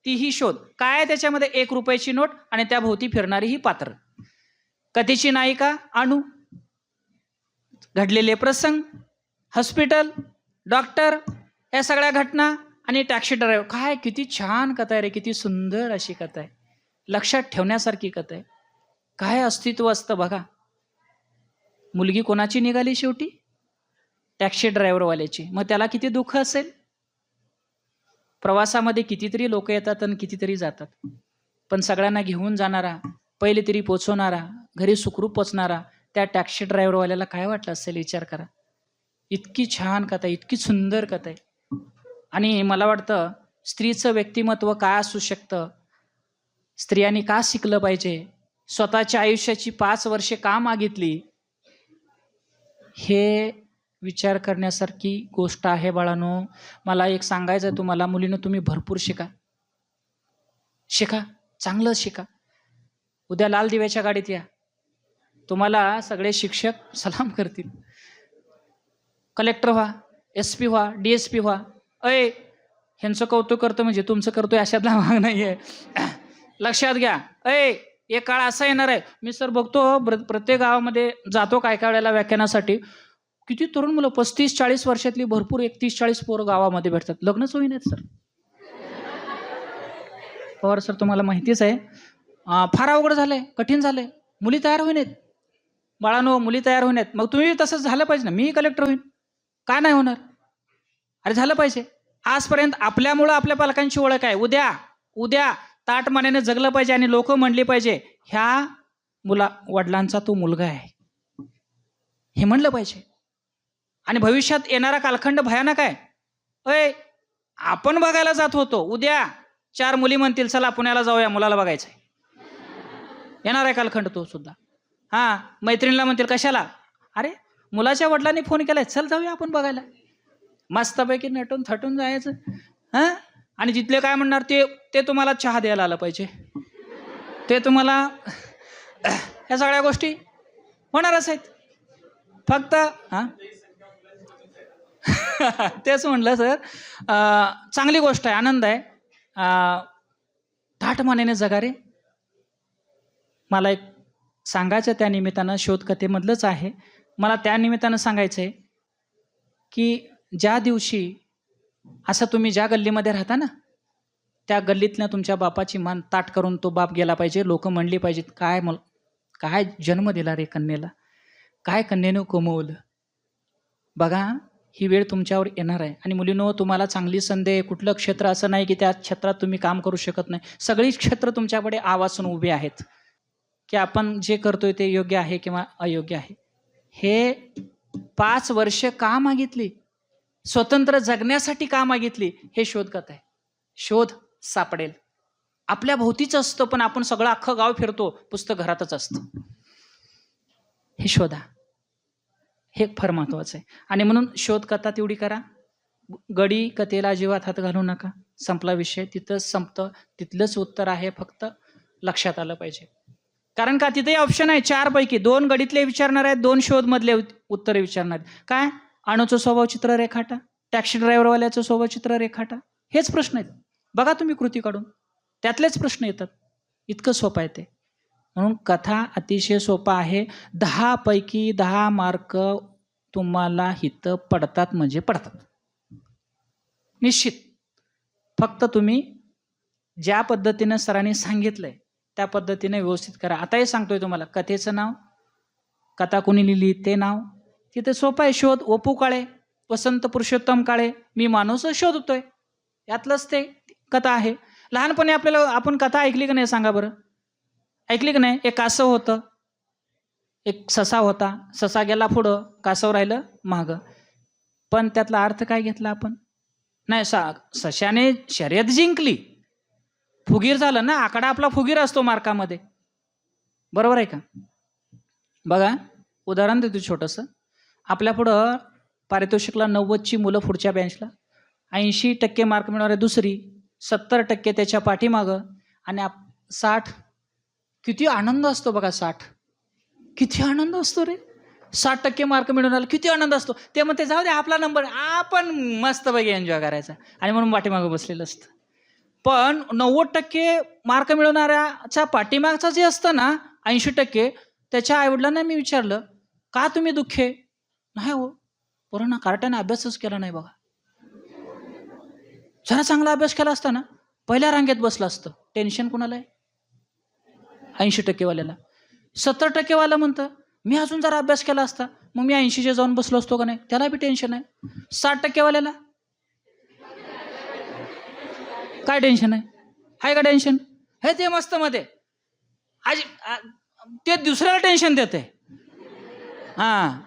तीही शोध. काय त्याच्यामध्ये, 1 रुपयाची नोट आणि त्या भोवती फिरणारी ही पात्र. कथेची नायिका अणू, घडलेले प्रसंग, हॉस्पिटल, डॉक्टर, या सगळ्या घटना आणि टॅक्सी ड्रायव्हर. काय किती छान कथा आहे रे, किती सुंदर अशी कथा आहे, लक्षात ठेवण्यासारखी कथा आहे. काय अस्तित्व असतं बघा. मुलगी कोणाची निघाली शेवटी, टॅक्सी ड्रायव्हरवाल्याची. मग त्याला किती दुःख असेल. प्रवासामध्ये कितीतरी लोक येतात आणि कितीतरी जातात, पण सगळ्यांना घेऊन जाणारा, पहिले तरी पोचवणारा, घरी सुखरूप पोचणारा त्या टॅक्सी ड्रायव्हरवाल्याला काय वाटलं असेल विचार करा. इतकी छान कथा, इतकी सुंदर कथा आहे. आणि मला वाटतं स्त्रीचं व्यक्तिमत्व काय असू शकतं, स्त्रियांनी का शिकलं पाहिजे, स्वतःच्या आयुष्याची 5 वर्षे का मागितली, हे विचार करण्यासारखी गोष्ट आहे बाळांनो. मला एक सांगायचं आहे तुम्हाला, मुलीनं तुम्ही भरपूर शिका, चांगलं शिका. उद्या लाल दिव्याच्या गाडीत या, तुम्हाला सगळे शिक्षक सलाम करतील. कलेक्टर व्हा, SP व्हा, DSP व्हा. ह्यांचं कौतुक करतो म्हणजे तुमचं करतोय अशातला भाग नाही आहे. लक्षात घ्या. एक काळ असा येणार आहे, मी सर बघतो प्रत्येक गावामध्ये जातो काय काय वेळेला व्याख्यानासाठी, किती तरुण मुलं 35-40 वर्षातली भरपूर 31-40 पोरं गावामध्ये भेटतात, लग्नच होईनात सर. पवार सर तुम्हाला माहितीच आहे, फार अवघड झालंय, कठीण झालंय, मुली तयार होईनात बाळांनो, मुली तयार होईनात. मग तुम्ही तसंच झालं पाहिजे ना, मी कलेक्टर होईन, काय नाही होणार, अरे झालं पाहिजे. आजपर्यंत आपल्यामुळं आपल्या पालकांची ओळख आहे. उद्या ताटमानेने जगलं पाहिजे आणि लोक म्हणली पाहिजे ह्या वडिलांचा तो मुलगा आहे, हे म्हणलं पाहिजे. आणि भविष्यात येणारा कालखंड भयानक आहे. आपण बघायला जात होतो, उद्या 4 मुली म्हणतील चला पुण्याला जाऊया, मुलाला बघायचंय. येणार आहे कालखंड तो सुद्धा. मैत्रिणीला म्हणतील कशाला, अरे मुलाच्या वडिलांनी फोन केलाय, चल जाऊया आपण बघायला. मस्तपैकी नटून थटून जायचं. आणि जिथले काय म्हणणार ते तुम्हाला चहा द्यायला आलं पाहिजे, ते तुम्हाला ह्या सगळ्या गोष्टी होणारच आहेत. फक्त तेच म्हणलं सर, चांगली गोष्ट आहे, आनंद आहे. थाटमानेने जगा रे. मला एक सांगायचं त्या निमित्तानं, शोधकथेमधलंच आहे, मला त्या निमित्तानं सांगायचं आहे की ज्या दिवशी असं तुम्ही ज्या गल्लीमध्ये राहता ना, त्या गल्लीतल्या तुमच्या बापाची मान ताट करून तो बाप गेला पाहिजे. लोक म्हणली पाहिजेत, काय जन्म दिला रे कन्येला, काय कन्येनं कमवलं. बघा, ही वेळ तुमच्यावर येणार आहे. आणि मुलींनो, तुम्हाला चांगली संधी आहे. कुठलं क्षेत्र असं नाही की त्या क्षेत्रात तुम्ही काम करू शकत नाही. सगळी क्षेत्र तुमच्याकडे आवासून उभे आहेत की आपण जे करतोय ते योग्य आहे किंवा अयोग्य आहे. हे 5 वर्ष का मागितली? स्वतंत्र जगण्यासाठी का मागितली? हे शोधकत आहे. शोध सापडेल. आपल्या भोवतीच असतं, पण आपण सगळं अख्खं गाव फिरतो, पुस्तक घरातच असतं. हे शोधा, हे फार महत्वाचं आहे. आणि म्हणून शोधकथा तेवढी करा. गडी कथेला अजिबात हात घालू नका. संपला विषय, तिथंच संपतं. तिथलंच उत्तर आहे, फक्त लक्षात आलं पाहिजे. कारण का तिथेही ऑप्शन आहे. 4 पैकी 2 गडीतले विचारणार आहेत, 2 शोधमधले उत्तरे विचारणार आहेत. काय? अणूचं स्वभावचित्र रेखाटा, टॅक्सी ड्रायव्हरवाल्याचं स्वभावचित्र रेखाटा. हेच प्रश्न आहेत. बघा तुम्ही कृती काढून, त्यातलेच प्रश्न येतात. इतकं सोपं आहे ते. म्हणून कथा अतिशय सोपा आहे. 10 पैकी 10 मार्क तुम्हाला हितं पडतात म्हणजे पडतात, निश्चित. फक्त तुम्ही ज्या पद्धतीनं सरांनी सांगितलंय त्या पद्धतीने व्यवस्थित करा. आताही सांगतोय तुम्हाला, कथेचं नाव, कथा कोणी लिहिली ते नाव, तिथे सोपं आहे. शोध. वपू काळे, वसंत पुरुषोत्तम काळे, मी माणूस शोधतोय, यातलंच ते कथा आहे. लहानपणी आपण कथा ऐकली का नाही सांगा बरं? ऐकली का नाही? एक कासव होतं, एक ससा होता. ससा गेला पुढं, कासव राहिलं मागं. पण त्यातला अर्थ काय घेतला आपण? नाही, सशाने शर्यत जिंकली, फुगीर झालं ना. आकडा आपला फुगीर असतो मार्कामध्ये, बरोबर आहे का? बघा, उदाहरण देतो छोटंसं. आपल्या पुढं पारितोषिकला 90ची मुलं पुढच्या बेंचला, 80% मार्क मिळणारे दुसरी, 70% त्याच्या पाठीमागं, आणि 60. किती आनंद असतो बघा. 60 किती आनंद असतो रे. 60% मार्क मिळवण्याला किती आनंद असतो. ते म्हणते जाऊ दे आपला नंबर, आपण मस्तपैकी एन्जॉय करायचा, आणि म्हणून पाठीमागं बसलेलं असतं. पण 90% मार्क मिळवणाऱ्याच्या पाठीमागचं जे असतं ना 80%, त्याच्या आईवडिलांना मी विचारलं, का तुम्ही दुःखे? नाही हो, पोरांना कार्ट्याने अभ्यासच केला नाही बघा. जरा चांगला अभ्यास केला असता ना पहिल्या रांगेत बसलं असतं. टेन्शन कोणाला आहे? 80% वाल्याला. 70% वाला म्हणतं, मी अजून जरा अभ्यास केला असता मग मी 80चे जाऊन बसलो असतो का नाही, त्याला बी टेन्शन आहे. 60% वाल्याला काय टेन्शन आहे का टेन्शन? हे ते मस्त मध्ये आज ते दुसऱ्याला टेन्शन देते. हां,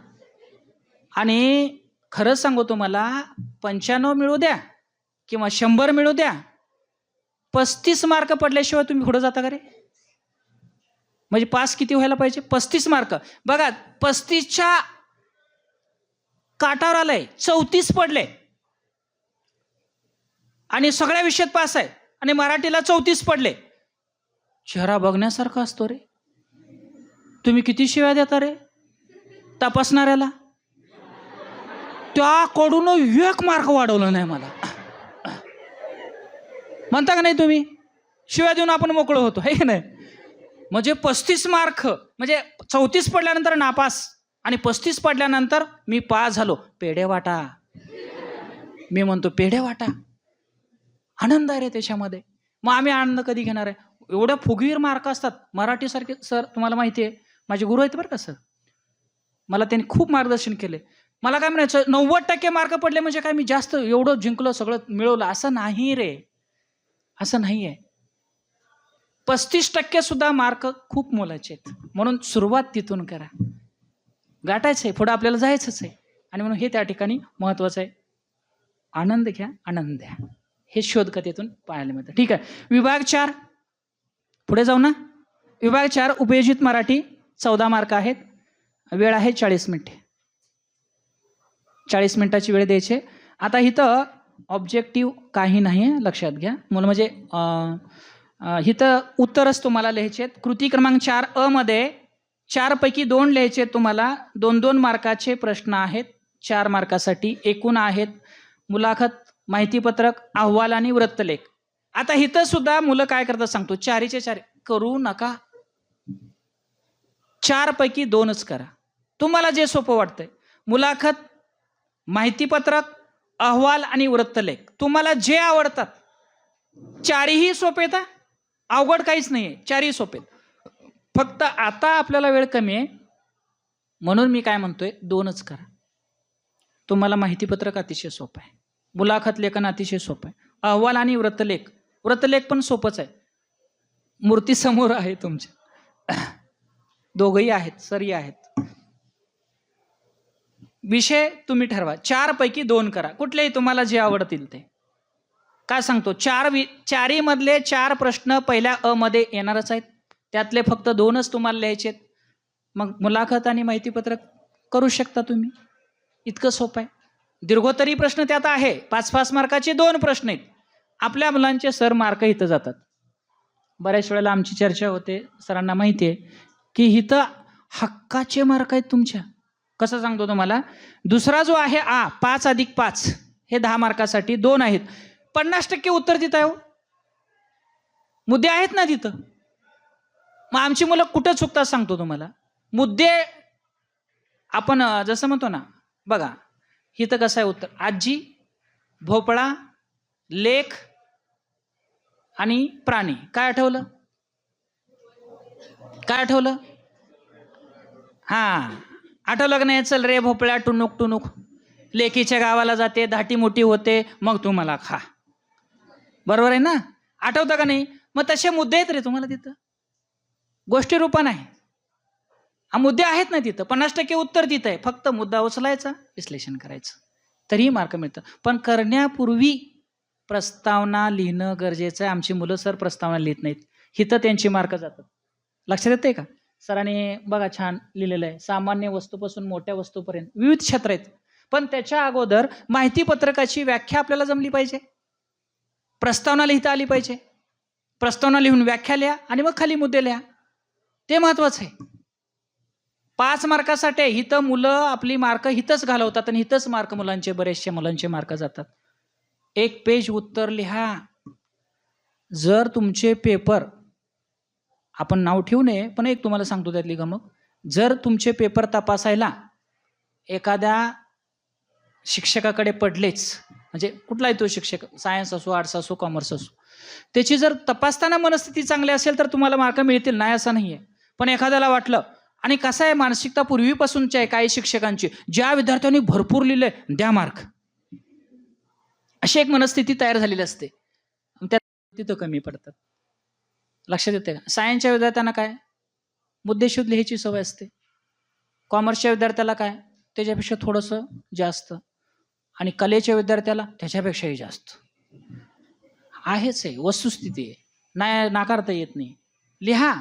आणि खरंच सांगू तुम्हाला, 95 मिळू द्या किंवा 100 मिळू द्या, 35 मार्क पडल्याशिवाय तुम्ही पुढे जाता का रे? म्हणजे पास किती व्हायला पाहिजे? 35 मार्क. बघा, 35च्या काटावर आलंय, 34 पडले आणि सगळ्या विषयात पास आहे, आणि मराठीला 34 पडले. चेहरा बघण्यासारखा असतो रे. तुम्ही किती शिव्या देता रे तपासणाऱ्याला? त्याकडून 1 मार्क वाढवलं नाही मला, म्हणता का नाही तुम्ही? शिव्या देऊन आपण मोकळं होतो, है की नाही? म्हणजे 35 मार्क म्हणजे 34 पडल्यानंतर नापास, आणि 35 पडल्यानंतर मी पास झालो. पेढे वाटा, मी म्हणतो पेढे वाटा. आनंद आहे रे त्याच्यामध्ये. मग आम्ही आनंद कधी घेणार आहे? एवढ्या फुगीर मार्क असतात. मराठीसारखे सर तुम्हाला माहिती आहे, माझे गुरु आहेत बरं का सर, मला त्यांनी खूप मार्गदर्शन केले. मला काय म्हणायचं, 90% मार्क पडले म्हणजे काय मी जास्त एवढं जिंकलो, सगळं मिळवलं, असं नाही रे, असं नाही आहे. 35% सुद्धा मार्क खूप मोलाचे आहेत. म्हणून सुरुवात तिथून करा. गाठायचं आहे, पुढं आपल्याला जायचंच आहे. आणि म्हणून हे त्या ठिकाणी महत्वाचं आहे. आनंद घ्या, आनंद द्या, हे शोधकथेतून पाहायला मिळतं. ठीक आहे. विभाग 4 पुढे जाऊ ना. विभाग 4 उपयोजित मराठी 14 मार्क आहेत. वेळ आहे 40 मिनिटे. 40 मिनिटाची वेळ द्यायची. आता इथं ऑब्जेक्टिव्ह काही नाही आहे, लक्षात घ्या. म्हणजे इथं उत्तरच तुम्हाला लिहायचे आहेत. कृती क्रमांक 4 मध्ये 4 पैकी 2 लिहायचे आहेत तुम्हाला. 2-2 मार्काचे प्रश्न आहेत. 4 मार्कासाठी एकूण आहेत मुलाखत, माहितीपत्रक, अहवाल आणि वृत्तलेख. आता इथं सुद्धा मुलं काय करतात सांगतो, 4चे 4 करू नका. 4 पैकी 2च करा. तुम्हाला जे सोपं वाटतंय. मुलाखत, माहितीपत्रक, अहवाल आणि वृत्तलेख तुम्हाला जे आवडतात चारही सोपे आहेत. अवघड काहीच नाही आहे, चारही सोपे आहेत. फक्त आता आपल्याला वेळ कमी आहे म्हणून मी काय म्हणतोय, 2च करा. तुम्हाला माहितीपत्रक अतिशय सोपं आहे, मुलाखत लेखन अतिशय सोपं आहे, अहवाल आणि वृत्तलेख पण सोपंच आहे. मूर्ती समोर आहे तुमच्या, दोघंही आहेत, सरही आहेत. विषय तुम्ही ठरवा, 4 पैकी 2 करा, कुठलेही तुम्हाला जे आवडतील ते. काय सांगतो, चारी मधले 4 प्रश्न पहिल्या अ मध्ये येणारच आहेत, त्यातले फक्त 2च तुम्हाला लिहायचे आहेत. मग मुलाखत आणि माहितीपत्रक करू शकता तुम्ही, इतकं सोपं आहे. दीर्घोत्तरी प्रश्न त्यात आहे, 5-5 मार्काचे 2 प्रश्न आहेत. आपल्या मुलांचे सर मार्क इथं जातात. बऱ्याच वेळेला आमची चर्चा होते, सरांना माहिती आहे की इथं हक्काचे मार्क आहेत तुमच्या. कसं सांगतो तुम्हाला, दुसरा जो आहे 5 अधिक 5 हे 10 मार्कासाठी 2 आहेत. 50% उत्तर देत आहे हो, मुद्दे आहेत ना तिथं. मग आमची मुलं कुठं चुकतात सांगतो तुम्हाला. मुद्दे आपण जसं म्हणतो ना, बघा इथं कसं आहे उत्तर, आजी, भोपळा, लेख आणि प्राणी. काय आठवलं, काय आठवलं? हां, आठवलं का नाही? चल रे भोपळ्या टुनुक टुनुक, लेकीच्या गावाला जाते, धाटी मोठी होते, मग तू मला खा. बरोबर आहे ना, आठवतं का नाही? मग तसे मुद्दे आहेत रे तुम्हाला तिथं, गोष्टी रूपा नाही. हा मुद्दे आहेत ना तिथं, 50% उत्तर तिथं आहे, फक्त मुद्दा उचलायचा, विश्लेषण करायचं, तरीही मार्क मिळतं. पण करण्यापूर्वी प्रस्तावना लिहिणं गरजेचं आहे. आमची मुलं सर प्रस्तावना लिहित नाहीत, इथं त्यांची मार्क जातात. लक्षात येते का? सरांनी बघा छान लिहिलेलं आहे, सामान्य वस्तूपासून मोठ्या वस्तूपर्यंत विविध क्षेत्र आहेत. पण त्याच्या अगोदर माहिती पत्रकाची व्याख्या आपल्याला जमली पाहिजे, प्रस्तावना लिहिता आली पाहिजे. प्रस्तावना लिहून व्याख्या लिहा आणि मग खाली मुद्दे लिहा, ते महत्वाचं आहे. 5 मार्कासाठी हिथं मुलं आपली मार्क हिथंच घालवतात आणि हिथंच मार्क मुलांचे, बरेचशे मुलांचे मार्क जातात. 1 पेज उत्तर लिहा. जर तुमचे पेपर, आपण नाव ठेवू नये पण एक तुम्हाला सांगतो त्यातली गमक, जर तुमचे पेपर तपासायला एखाद्या शिक्षकाकडे पडलेच, म्हणजे कुठलाही तो शिक्षक, सायन्स असो, आर्ट्स असो, कॉमर्स असो, त्याची जर तपासताना मनस्थिती चांगली असेल तर तुम्हाला मार्क मिळतील, नाही असं नाही आहे. पण एखाद्याला वाटलं, आणि कसं आहे मानसिकता पूर्वीपासूनची आहे काही शिक्षकांची, ज्या विद्यार्थ्यांनी भरपूर लिहिले द्या मार्क, अशी एक मनस्थिती तयार झालेली असते, त्या तिथं कमी पडतात. लक्षात येते का? सायन्सच्या विद्यार्थ्यांना काय मुद्देशोध लिहायची सवय असते, कॉमर्सच्या विद्यार्थ्याला काय त्याच्यापेक्षा थोडंसं जास्त, आणि कलेच्या विद्यार्थ्याला त्याच्यापेक्षाही जास्त. आहेच आहे, वस्तुस्थिती आहे, नाही नाकारता येत नाही. लिहा,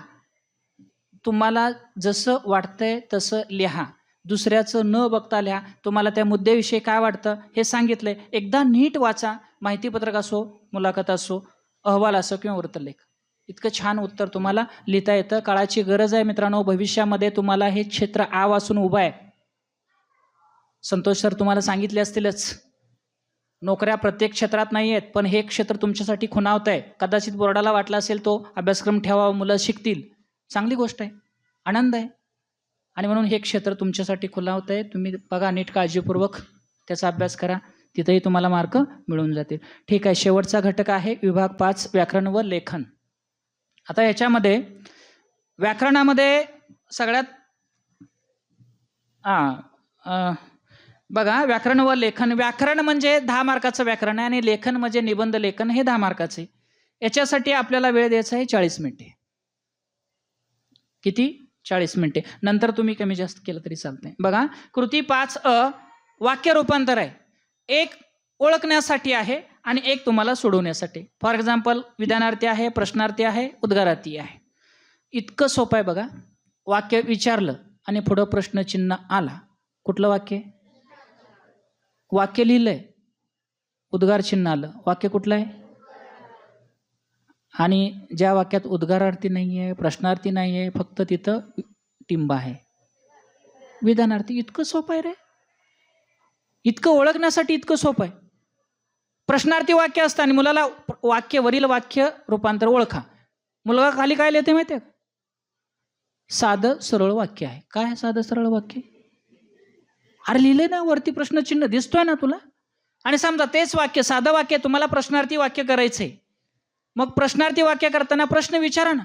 तुम्हाला जसं वाटतंय तसं लिहा, दुसऱ्याचं न बघता लिहा. तुम्हाला त्या मुद्द्याविषयी काय वाटतं हे सांगितलंय, एकदा नीट वाचा. माहितीपत्रक असो, मुलाखत असो, अहवाल असो किंवा वृत्तलेख, इतकं छान उत्तर तुम्हाला लिहिता येतं. काळाची गरज आहे मित्रांनो, भविष्यामध्ये तुम्हाला हे क्षेत्र आ वासून उभं आहे. संतोष सर तुम्हाला सांगितले असतीलच, नोकऱ्या प्रत्येक क्षेत्रात नाही आहेत, पण हे क्षेत्र तुमच्यासाठी खुणावत आहे. कदाचित बोर्डाला वाटला असेल तो अभ्यासक्रम ठेवावा, मुलं शिकतील, चांगली गोष्ट आहे, आनंद आहे. आणि म्हणून हे क्षेत्र तुमच्यासाठी खुणावत आहे. तुम्ही बघा नीट, काळजीपूर्वक त्याचा अभ्यास करा, तिथेही तुम्हाला मार्क मिळून जातील. ठीक आहे, शेवटचा घटक आहे विभाग 5, व्याकरण व लेखन. आता याच्यामध्ये व्याकरणामध्ये सगळ्यात बघा, व्याकरण व लेखन. व्याकरण म्हणजे 10 मार्काचं व्याकरण आहे आणि लेखन म्हणजे निबंध लेखन, हे 10 मार्काचे. याच्यासाठी आपल्याला वेळ द्यायचा आहे 40 मिनिटे. किती? 40 मिनिटे. नंतर तुम्ही कमी जास्त केलं तरी चालतंय. बघा, कृती 5अ वाक्य रूपांतर आहे, एक ओळखण्यासाठी आहे आणि एक तुम्हाला सोडवण्यासाठी. फॉर एक्झाम्पल, विधानार्थी आहे, प्रश्नार्थी आहे, उद्गारार्थी आहे. इतकं सोपं आहे बघा. वाक्य विचारलं आणि पुढं प्रश्नचिन्ह आला, कुठलं वाक्य? वाक्य लिहिलंय, उद्गार चिन्ह आलं, वाक्य कुठलं आहे? आणि ज्या वाक्यात उद्गारार्थी नाही आहे, प्रश्नार्थी नाही आहे, फक्त तिथं टिंब आहे, विधानार्थी. इतकं सोपं आहे रे, इतकं ओळखण्यासाठी इतकं सोपं आहे. प्रश्नार्थी वाक्य असतं आणि मुलाला वाक्य, वरील वाक्य रूपांतर ओळखा. मुलगा खाली काय लिहिते माहिती आहे? साधं सरळ वाक्य आहे. काय साधं सरळ वाक्य? अरे लिहिले ना वरती प्रश्नचिन्ह, दिसतोय ना तुला? आणि समजा तेच वाक्य, साधं वाक्य, तुम्हाला प्रश्नार्थी वाक्य करायचंय. मग प्रश्नार्थी वाक्य करताना प्रश्न विचारा ना.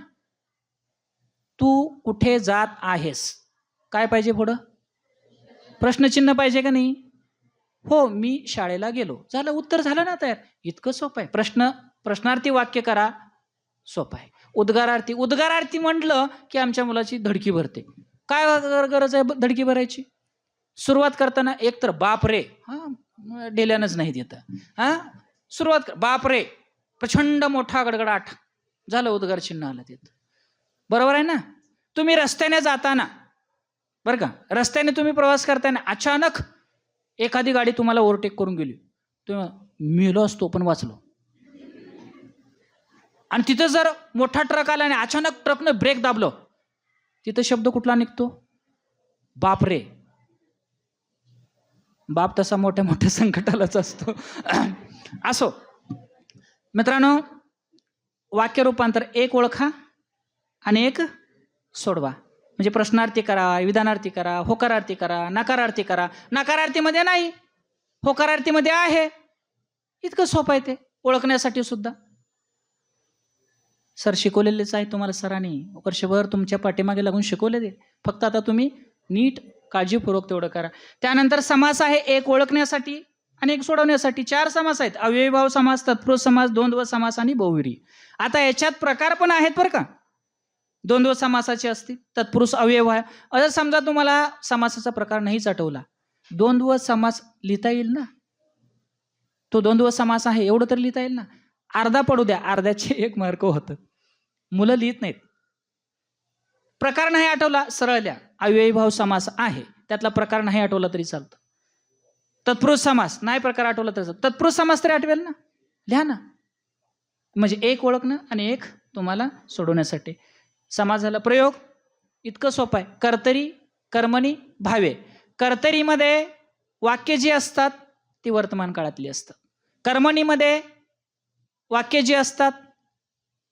तू कुठे जात आहेस? काय पाहिजे पुढं? प्रश्नचिन्ह पाहिजे का नाही? हो, मी शाळेला गेलो. झालं, उत्तर झालं ना तयार. इतकं सोपं आहे. प्रश्नार्थी वाक्य करा, सोपं आहे. उद्गारार्थी म्हटलं की आमच्या मुलाची धडकी भरते. काय गरज आहे धडकी भरायची? सुरुवात करताना एक तर बाप रे, हा डेल्यानंच नाही देत, हा सुरुवात कर बाप रे, प्रचंड मोठा गडगडाट, झालं, उद्गार चिन्ह आलं तिथं. बरोबर आहे ना? तुम्ही रस्त्याने जाताना, बरं का, रस्त्याने तुम्ही प्रवास करताना अचानक एखादी गाडी तुम्हाला ओव्हरटेक करून गेली, तुम्ही मेलो असतो पण वाचलो. आणि तिथं जर मोठा ट्रक आला आणि अचानक ट्रकनं ब्रेक दाबलं, तिथं शब्द कुठला निघतो? बाप रे. बाप तसा मोठ्या मोठ्या संकटालाच असतो. असो मित्रांनो, वाक्य रूपांतर एक ओळखा आणि एक सोडवा. म्हणजे प्रश्नार्थी करा, विधानार्थी करा, होकारार्थी करा, नकारार्थी करा. नकारार्थीमध्ये नाही, होकारार्थीमध्ये आहे. इतकं सोपं आहे ते ओळखण्यासाठी सुद्धा. सर शिकवलेलेच आहे तुम्हाला, सरांनी वर्षभर तुमच्या पाठीमागे लागून शिकवले. फक्त आता तुम्ही नीट काळजीपूर्वक तेवढं करा. त्यानंतर समास आहे, एक ओळखण्यासाठी आणि एक सोडवण्यासाठी. 4 समास आहेत: अव्ययीभाव समास, तत्पुरुष समास, द्वंद्व समास आणि बहुव्रीही. आता याच्यात प्रकार पण आहेत बरं का. द्वंद्व समासाचे असतील, तत्पुरुष अव्ययीभाव आहे. असं समजा तुम्हाला समासाचा प्रकार नाहीच आठवला, द्वंद्व समास लिहिता येईल ना? तो द्वंद्व समास आहे एवढं तर लिहिता येईल ना? अर्धा पडू द्या, अर्ध्याचे 1 मार्क होतं. मुलं लिहित नाहीत. प्रकार नाही आठवला, सरळ द्या. अव्ययीभाव समास आहे, त्यातला प्रकार नाही आठवला तरी चालतं. तत्पुरुष समास नाही प्रकार आठवला तरी चालतं. तत्पुरुष समास तरी आठवेल ना? लिहा ना. म्हणजे एक ओळखणं आणि एक तुम्हाला सोडवण्यासाठी. समास झाला. प्रयोग इतकं सोपं आहे. कर्तरी, कर्मणी, भावे. कर्तरीमध्ये वाक्य जी असतात ती वर्तमान काळातली असतात. कर्मणीमध्ये वाक्य जी असतात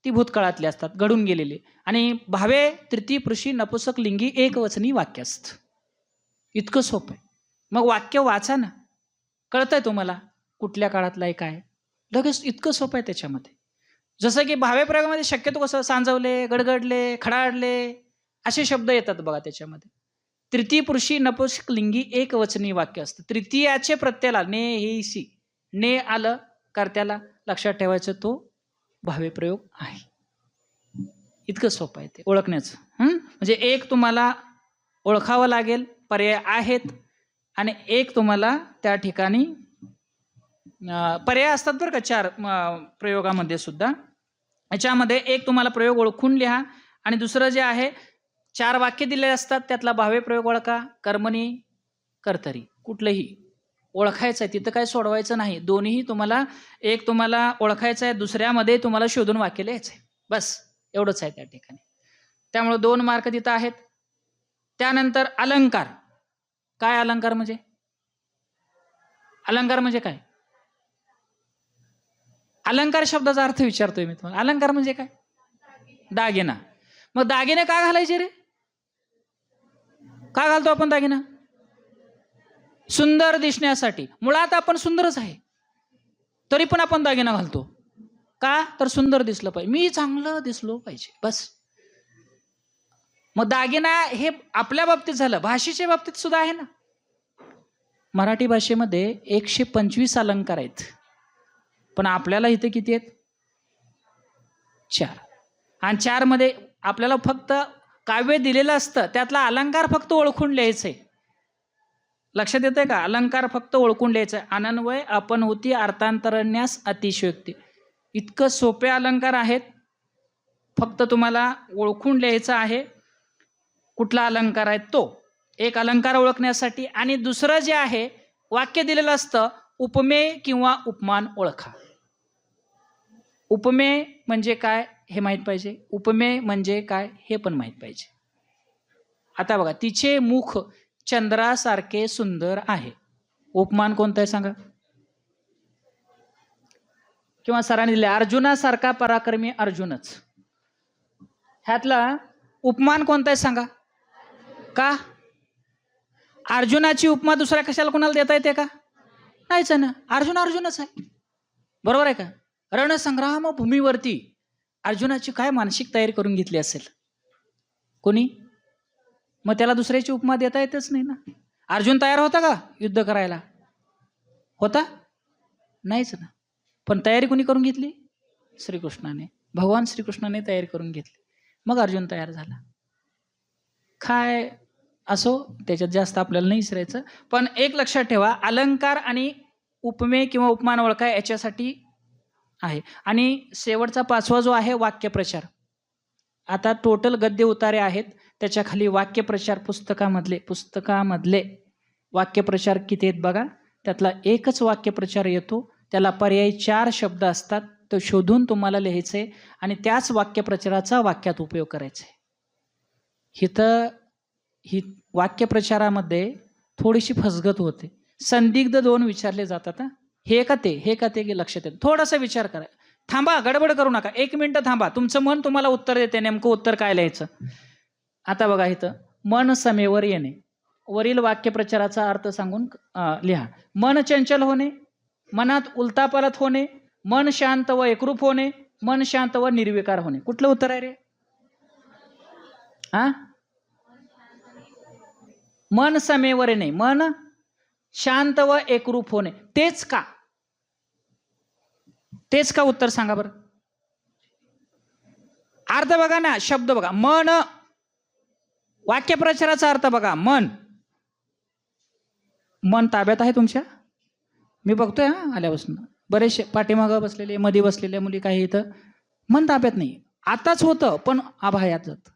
ती भूतकाळातली असतात, घडून गेलेली. आणि भावे तृतीय पुरुषी नपुंसक लिंगी एकवचनी वाक्य असतं. इतकं सोपं आहे. मग वाक्य वाचा ना, कळतंय तुम्हाला कुठल्या काळातलं आहे काय. लगेच इतकं सोपं आहे त्याच्यामध्ये. जसं की भावे प्रयोगामध्ये शक्यतो कसं सांजवले, गडगडले, खडाडले असे शब्द येतात बघा त्याच्यामध्ये. तृतीय पुरुषी नपुंसक लिंगी एकवचनी वाक्य असतं. तृतीयाचे प्रत्ययाला ने, हे, सी, ने आलं कर्त्याला, लक्षात ठेवायचं, तो भावे प्रयोग आहे. इतकं सोपं आहे ते ओळखण्याचं. म्हणजे एक तुम्हाला ओळखावं लागेल, पर्याय आहेत, आणि एक तुम्हाला त्या ठिकाणी पर्याय असतात बरं का 4 प्रयोगामध्ये सुद्धा. याच्यामध्ये एक तुम्हाला प्रयोग ओळखून लिहा, आणि दुसरं जे आहे 4 वाक्य दिले असतात, त्यातला भावे प्रयोग ओळखा. कर्मणी, कर्तरी कुठलंही ओळखायचं आहे, तिथं काय सोडवायचं नाही. दोन्हीही तुम्हाला, एक तुम्हाला ओळखायचं आहे, दुसऱ्यामध्ये तुम्हाला शोधून वाक्य लिहायचं आहे. बस एवढंच आहे त्या ठिकाणी. त्यामुळे 2 मार्क तिथं आहेत. त्यानंतर अलंकार. काय अलंकार म्हणजे? अलंकार म्हणजे काय? अलंकार शब्दाचा अर्थ विचारतोय मी तुम्हाला. अलंकार म्हणजे काय? दागिना. मग दागिने का घालायचे रे? का घालतो आपण दागिना? सुंदर दिसण्यासाठी. मुळात आपण सुंदरच आहे, तरी पण आपण दागिना घालतो. का? तर सुंदर दिसलं पाहिजे, मी चांगलं दिसलो पाहिजे, बस. मग दागिना हे आपल्या बाबतीत झालं, भाषेच्या बाबतीत सुद्धा आहे ना. मराठी भाषेमध्ये 125 अलंकार आहेत, पण आपल्याला इथे किती आहेत? 4. आणि 4 मध्ये आपल्याला फक्त काव्य दिलेलं असतं, त्यातला अलंकार फक्त ओळखून लिहायचंय. लक्षात येतंय का? अलंकार फक्त ओळखून लिहायचं. अनन्वय, आपण होती, अर्थांतरण्यास, अतिशयोक्ती. इतकं सोपे अलंकार आहेत, फक्त तुम्हाला ओळखून लिहायचं आहे कुठला अलंकार आहे तो. एक अलंकार ओळखण्यासाठी. आणि दुसरं जे आहे वाक्य दिलेलं असतं, उपमेय किंवा उपमान ओळखा. उपमेय म्हणजे काय हे माहीत पाहिजे, उपमेय म्हणजे काय हे पण माहीत पाहिजे. आता बघा, तिचे मुख चंद्रासारखे सुंदर आहे. उपमान कोणतं आहे सांगा? किंवा सरांनी दिले अर्जुनासारखा पराक्रमी अर्जुनच. ह्यातला उपमान कोणता आहे सांगा? का? अर्जुनाची उपमा दुसऱ्या कशाला कोणाला देता येते का? नाहीच आहे ना, अर्जुन अर्जुनच आहे. बरोबर आहे का? रणसंग्राम भूमीवरती अर्जुनाची काय मानसिक तयारी करून घेतली असेल कोणी? मग त्याला दुसऱ्याची उपमा देता येतच नाही ना. अर्जुन तयार होता का युद्ध करायला? होता? नाहीच ना. पण तयारी कोणी करून घेतली? श्रीकृष्णाने. भगवान श्रीकृष्णाने तयारी करून घेतली. मग अर्जुन तयार झाला. काय असो, त्याच्यात जास्त आपल्याला नाही विसरायचं. पण एक लक्षात ठेवा, अलंकार आणि उपमे किंवा उपमान ओळखा याच्यासाठी आहे. आणि शेवटचा 5वा जो आहे वाक्यप्रचार. आता टोटल गद्य उतारे आहेत, त्याच्या खाली वाक्यप्रचार पुस्तकामधले वाक्यप्रचार किती आहेत बघा. त्यातला एकच वाक्यप्रचार येतो, त्याला पर्यायी 4 शब्द असतात. तो शोधून तुम्हाला लिहायचे आणि त्याच वाक्यप्रचाराचा वाक्यात उपयोग करायचा आहे. ही वाक्यप्रचारामध्ये थोडीशी फसगत होते. संदिग्ध 2 विचारले जातात. हे का ते लक्षात येतं. थोडासा विचार करा. थांबा, गडबड करू नका. 1 मिनिट थांबा. तुमचं मन तुम्हाला उत्तर देते. नेमकं उत्तर काय लिहायचं. आता बघा इथं मन समेवर येणे. वरील वाक्यप्रचाराचा अर्थ सांगून लिहा. मन चंचल होणे, मनात उलतापालत होणे, मन शांत व एकरूप होणे, मन शांत व निर्विकार होणे. कुठलं उत्तर आहे रे? मन समेवर येणे, मन शांत व एकरूप होणे. तेच का उत्तर सांगा बरं. अर्थ बघा ना, शब्द बघा. मन, वाक्यप्रचाराचा अर्थ बघा. मन ताब्यात आहे तुमच्या? मी बघतोय आल्यापासून बरेचसे पाठीमागं बसलेले, मध्ये बसलेल्या मुली काही इथं मन ताब्यात नाही. आताच होतं पण आभायात जात.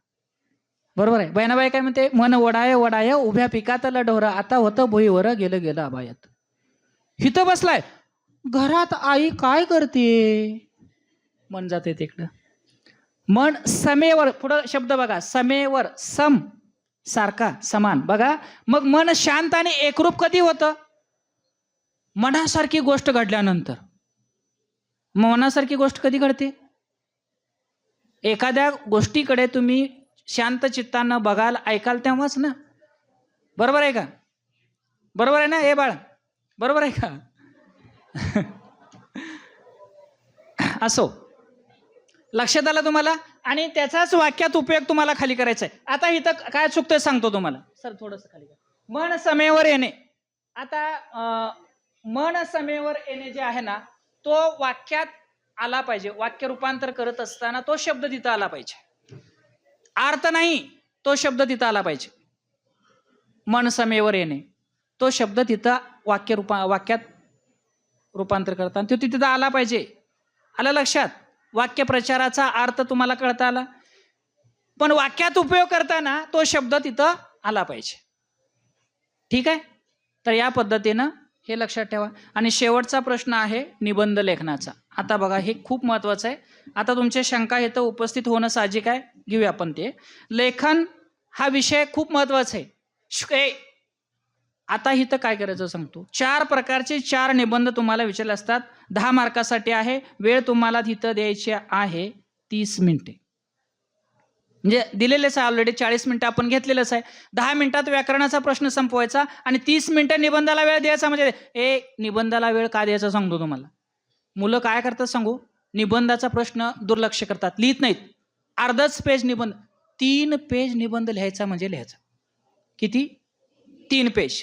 बरोबर आहे. बहिणाबाई काय म्हणते? मन वडाय उभ्या पिकातला ढोरा, आता होतं भुईवर, गेलं आभायात. इथं बसलाय, घरात आई काय करते? मन जाते तिकडं. मन समेवर, पुढं शब्द बघा. समेवर, सम सारखा, समान. बघा मग मन शांत आणि एकरूप कधी होतं? मनासारखी गोष्ट घडल्यानंतर. मनासारखी गोष्ट कधी घडते? एखाद्या गोष्टीकडे तुम्ही शांत चित्तानं बघाल, ऐकाल तेव्हाच ना. बरोबर आहे का? बरोबर आहे ना हे बाळ? बरोबर आहे का? असो, लक्षात आलं तुम्हाला? आणि त्याचाच वाक्यात उपयोग तुम्हाला खाली करायचा आहे. आता इथं काय चुकतंय सांगतो तुम्हाला. सर थोडंसं खाली करा. मन समेवर येणे. आता मन समेवर येणे जे आहे ना, तो वाक्यात आला पाहिजे. वाक्य रूपांतर करत असताना तो शब्द तिथं आला पाहिजे. अर्थ नाही, तो शब्द तिथं आला पाहिजे. मन समेवर येणे, तो शब्द तिथं वाक्यात रूपांतर करताना तो तिथं आला पाहिजे. आलं लक्षात? वाक्यप्रचाराचा अर्थ तुम्हाला कळता आला, पण वाक्यात उपयोग करताना तो शब्द तिथं आला पाहिजे. ठीक आहे? तर या पद्धतीनं हे लक्षात ठेवा. आणि शेवटचा प्रश्न आहे निबंध लेखनाचा. आता बघा, हे खूप महत्वाचं आहे. आता तुमच्या शंका इथं उपस्थित होणं साहजिक आहे, घेऊया आपण ते. लेखन हा विषय खूप महत्वाचा आहे. आता इथं काय करायचं सांगतो. 4 प्रकारचे 4 निबंध तुम्हाला विचारले असतात. 10 मार्कासाठी आहे. वेळ तुम्हाला तिथं द्यायची आहे 30 मिनिटे. म्हणजे दिलेलेच आहे ऑलरेडी. 40 मिनिटं आपण घेतलेलंच आहे. 10 मिनिटात व्याकरणाचा प्रश्न संपवायचा आणि 30 मिनिटं निबंधाला वेळ द्यायचा. म्हणजे निबंधाला वेळ का द्यायचा सांगतो तुम्हाला. मुलं काय करतात सांगू? निबंधाचा प्रश्न दुर्लक्ष करतात, लिहित नाहीत. अर्धच पेज निबंध. 3 पेज निबंध लिहायचा म्हणजे लिहायचा. किती? 3 पेज.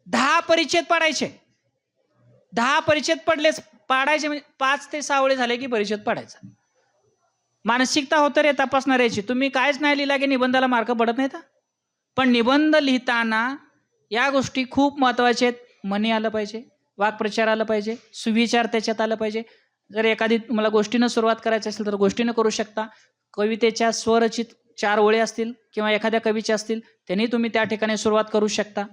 10 परिच्छेद पाडायचे. 10 परिच्छेद पाडायचे म्हणजे 5 ते 6 वेळे झाले की परिच्छेद पाडायचा. मानसिकता होतं रे तपासणाऱ्याची. तुम्ही कायच नाही लिहिला की निबंधाला मार्क पडत नाहीत. पण निबंध लिहिताना या गोष्टी खूप महत्त्वाच्या आहेत. मनी आलं पाहिजे, वाक्प्रचार आलं पाहिजे, सुविचार त्याच्यात आलं पाहिजे. जर एखादी तुम्हाला गोष्टीनं सुरुवात करायची असेल तर गोष्टीनं करू शकता. कवितेच्या स्वरचित 4 ओळी असतील किंवा एखाद्या कवीच्या असतील, त्यांनी तुम्ही त्या ठिकाणी सुरुवात करू शकता.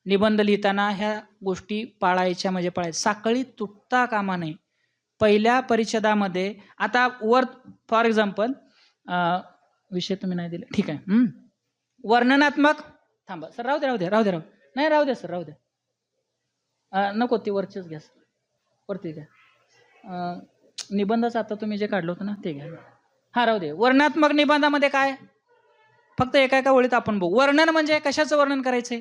निबंध लिहिताना ह्या गोष्टी पाळायच्या म्हणजे पाळायच्या. साखळी तुटता कामा नये. पहिल्या परिच्छेदामध्ये आता वर फॉर एक्झाम्पल विषय तुम्ही नाही दिले, ठीक आहे. वर्णनात्मक, थांबा सर, राहू द्या. नाही राहू द्या सर, राहू द्या. नको, ते वरचेच घ्या सर, वरती घ्या. निबंधाचं आता तुम्ही जे काढलं होतं ना ते घ्या. हा राहू दे. वर्णनात्मक निबंधामध्ये काय, फक्त एका ओळीत आपण बघू. वर्णन म्हणजे कशाचं वर्णन करायचंय?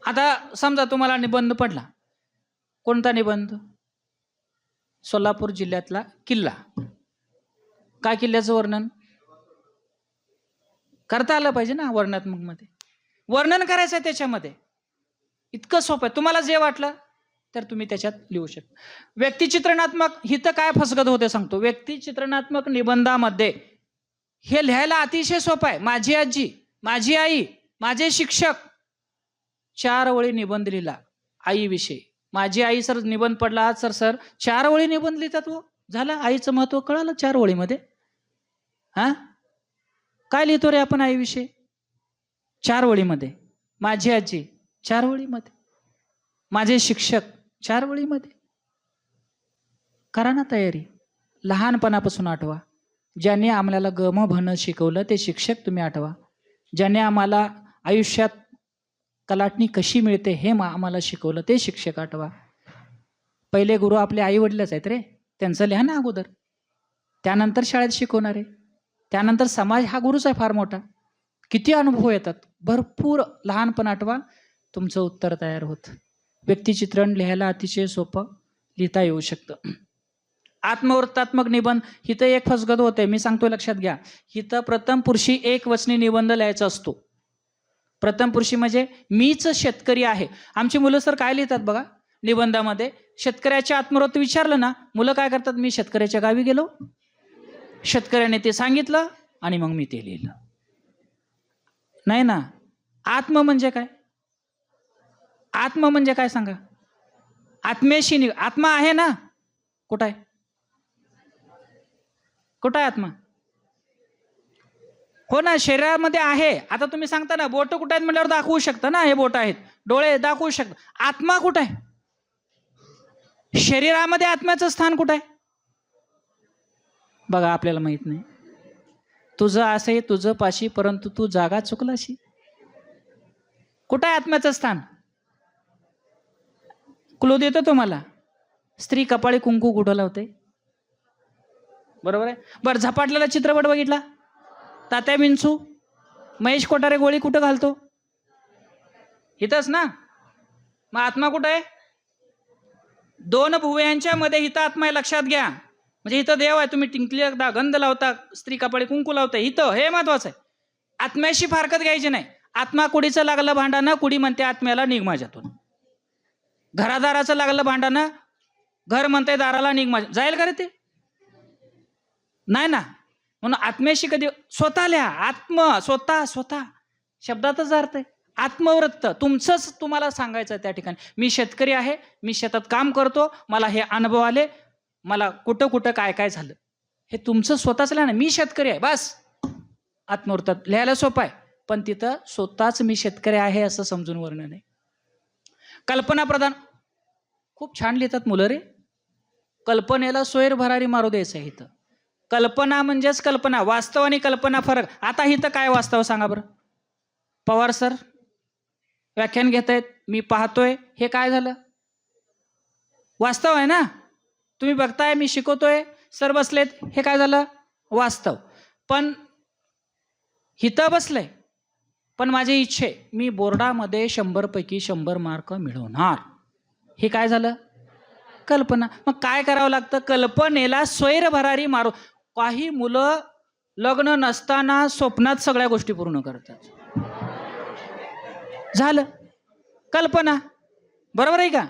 आता समजा तुम्हाला निबंध पडला, कोणता निबंध? सोलापूर जिल्ह्यातला किल्ला. काय किल्ल्याचं वर्णन करता आलं पाहिजे ना, वर्णनात्मक मध्ये वर्णन करायचं आहे त्याच्यामध्ये. इतकं सोपं आहे. तुम्हाला जे वाटलं तर तुम्ही त्याच्यात लिहू शकता. व्यक्तिचित्रणात्मक हिथं काय फसगत होते सांगतो. व्यक्तिचित्रणात्मक निबंधामध्ये हे लिहायला अतिशय सोपं आहे. माझी आजी, माझी आई, माझे शिक्षक, 4 ओळी निबंध लिहिला आईविषयी. माझी आई सर निबंध पडला आज सर 4 ओळी निबंध लिहितात. हो झालं, आईचं महत्व कळालं 4 ओळीमध्ये. हा काय लिहितो रे आपण आईविषयी? 4 ओळीमध्ये. माझी आजी 4 ओळीमध्ये. माझे शिक्षक 4 ओळीमध्ये. करा ना तयारी. लहानपणापासून आठवा. ज्याने आम्हाला गम भणं शिकवलं ते शिक्षक तुम्ही आठवा. ज्याने आम्हाला आयुष्यात कलाटणी कशी मिळते हे आम्हाला शिकवलं ते शिक्षक आठवा. पहिले गुरु आपले आई वडीलच आहेत रे, त्यांचं लिहा ना अगोदर. त्यानंतर शाळेत शिकवणारे, त्यानंतर समाज हा गुरुच आहे फार मोठा. किती अनुभव येतात. भरपूर लहानपण आठवा, तुमचं उत्तर तयार होतं. व्यक्तिचित्रण लिहायला अतिशय सोपं लिहिता येऊ शकतं. आत्मवृत्तात्मक निबंध हिथं एक फसगत होते, मी सांगतो लक्षात घ्या. हिथं प्रथम पुरुषी एकवचनी निबंध लिहायचा असतो. प्रथम पुरुषी म्हणजे मीच शेतकरी आहे. आमची मुलं सर काय लिहितात बघा निबंधामध्ये, शेतकऱ्याच्या आत्मवृत्त विचारलं ना, मुलं काय करतात, मी शेतकऱ्याच्या गावी गेलो, शेतकऱ्याने ते सांगितलं आणि मग मी ते लिहिलं. नाही ना. आत्म म्हणजे काय? आत्म म्हणजे काय सांगा? आत्म्याशी आत्मा आहे ना. कुठं आहे? कुठं आहे आत्मा? हो ना, शरीरामध्ये आहे. आता तुम्ही सांगता ना बोट कुठं आहेत म्हटल्यावर दाखवू शकता ना, हे बोट आहेत, डोळे दाखवू शकता. आत्मा कुठं आहे? शरीरामध्ये आत्म्याचं स्थान कुठं आहे बघा, आपल्याला माहित नाही. तुझं असे तुझं पाशी, परंतु तू जागा चुकलाशी. कुठं आहे आत्म्याचं स्थान? क्लू देतो तुम्हाला. स्त्री कपाळी कुंकू कुठं लावते? बरोबर आहे. बरं, झपाटलेला चित्रपट बघितला? तात्या विंचू, महेश कोठारे गोळी कुठं घालतो? इथंच ना. मग आत्मा कुठं आहे? 2 भुवयांच्या मध्ये इथं आत्मा आहे, लक्षात घ्या. म्हणजे इथं देव आहे, तुम्ही टिंकली गंध लावता, स्त्री कपाळी कुंकू लावता, इथं हे महत्वाचं आहे. आत्म्याशी फारकत घ्यायची नाही. आत्मा कुडीचं लागलं भांडानं, कुडी म्हणते आत्म्याला निघ माझ्यातून. घरादाराचं लागलं भांडानं, घर म्हणते दाराला निघ माझ्या. जाईल का रे ते? नाही ना. म्हणून आत्म्याशी कधी स्वतः लिहा. आत्म स्वतः शब्दातच अर्थ आहे. आत्मवृत्त तुमचंच तुम्हाला सांगायचं त्या ठिकाणी. मी शेतकरी आहे, मी शेतात काम करतो, मला हे अनुभव आले, मला कुठं कुठं काय काय झालं, हे तुमचं स्वतःच लिहा ना. मी शेतकरी आहे बस. आत्मवृत्तात लिहायला सोपं आहे, पण तिथं स्वतःच मी शेतकरी आहे असं समजून वर्णन आहे. कल्पना प्रधान खूप छान लिहितात मुलं रे. कल्पनेला सोयर भरारी मारू द्यायचं आहे इथं. कल्पना म्हणजेच कल्पना. वास्तव आणि कल्पना फरक. आता इथं काय वास्तव सांगा बरं. पवार सर व्याख्यान घेत आहेत, मी पाहतोय, हे काय झालं? वास्तव आहे ना. तुम्ही बघताय, मी शिकवतोय, सर बसलेत, हे काय झालं? वास्तव. पण हिथं बसलंय, पण माझी इच्छा आहे मी बोर्डामध्ये 100 पैकी 100 मार्क मिळवणार, हे काय झालं? कल्पना. मग काय करावं लागतं? कल्पनेला स्वैर भरारी मारू. काही मुलं लग्न नसताना स्वप्नात सगळ्या गोष्टी पूर्ण करतात. झालं कल्पना. बरोबर आहे का?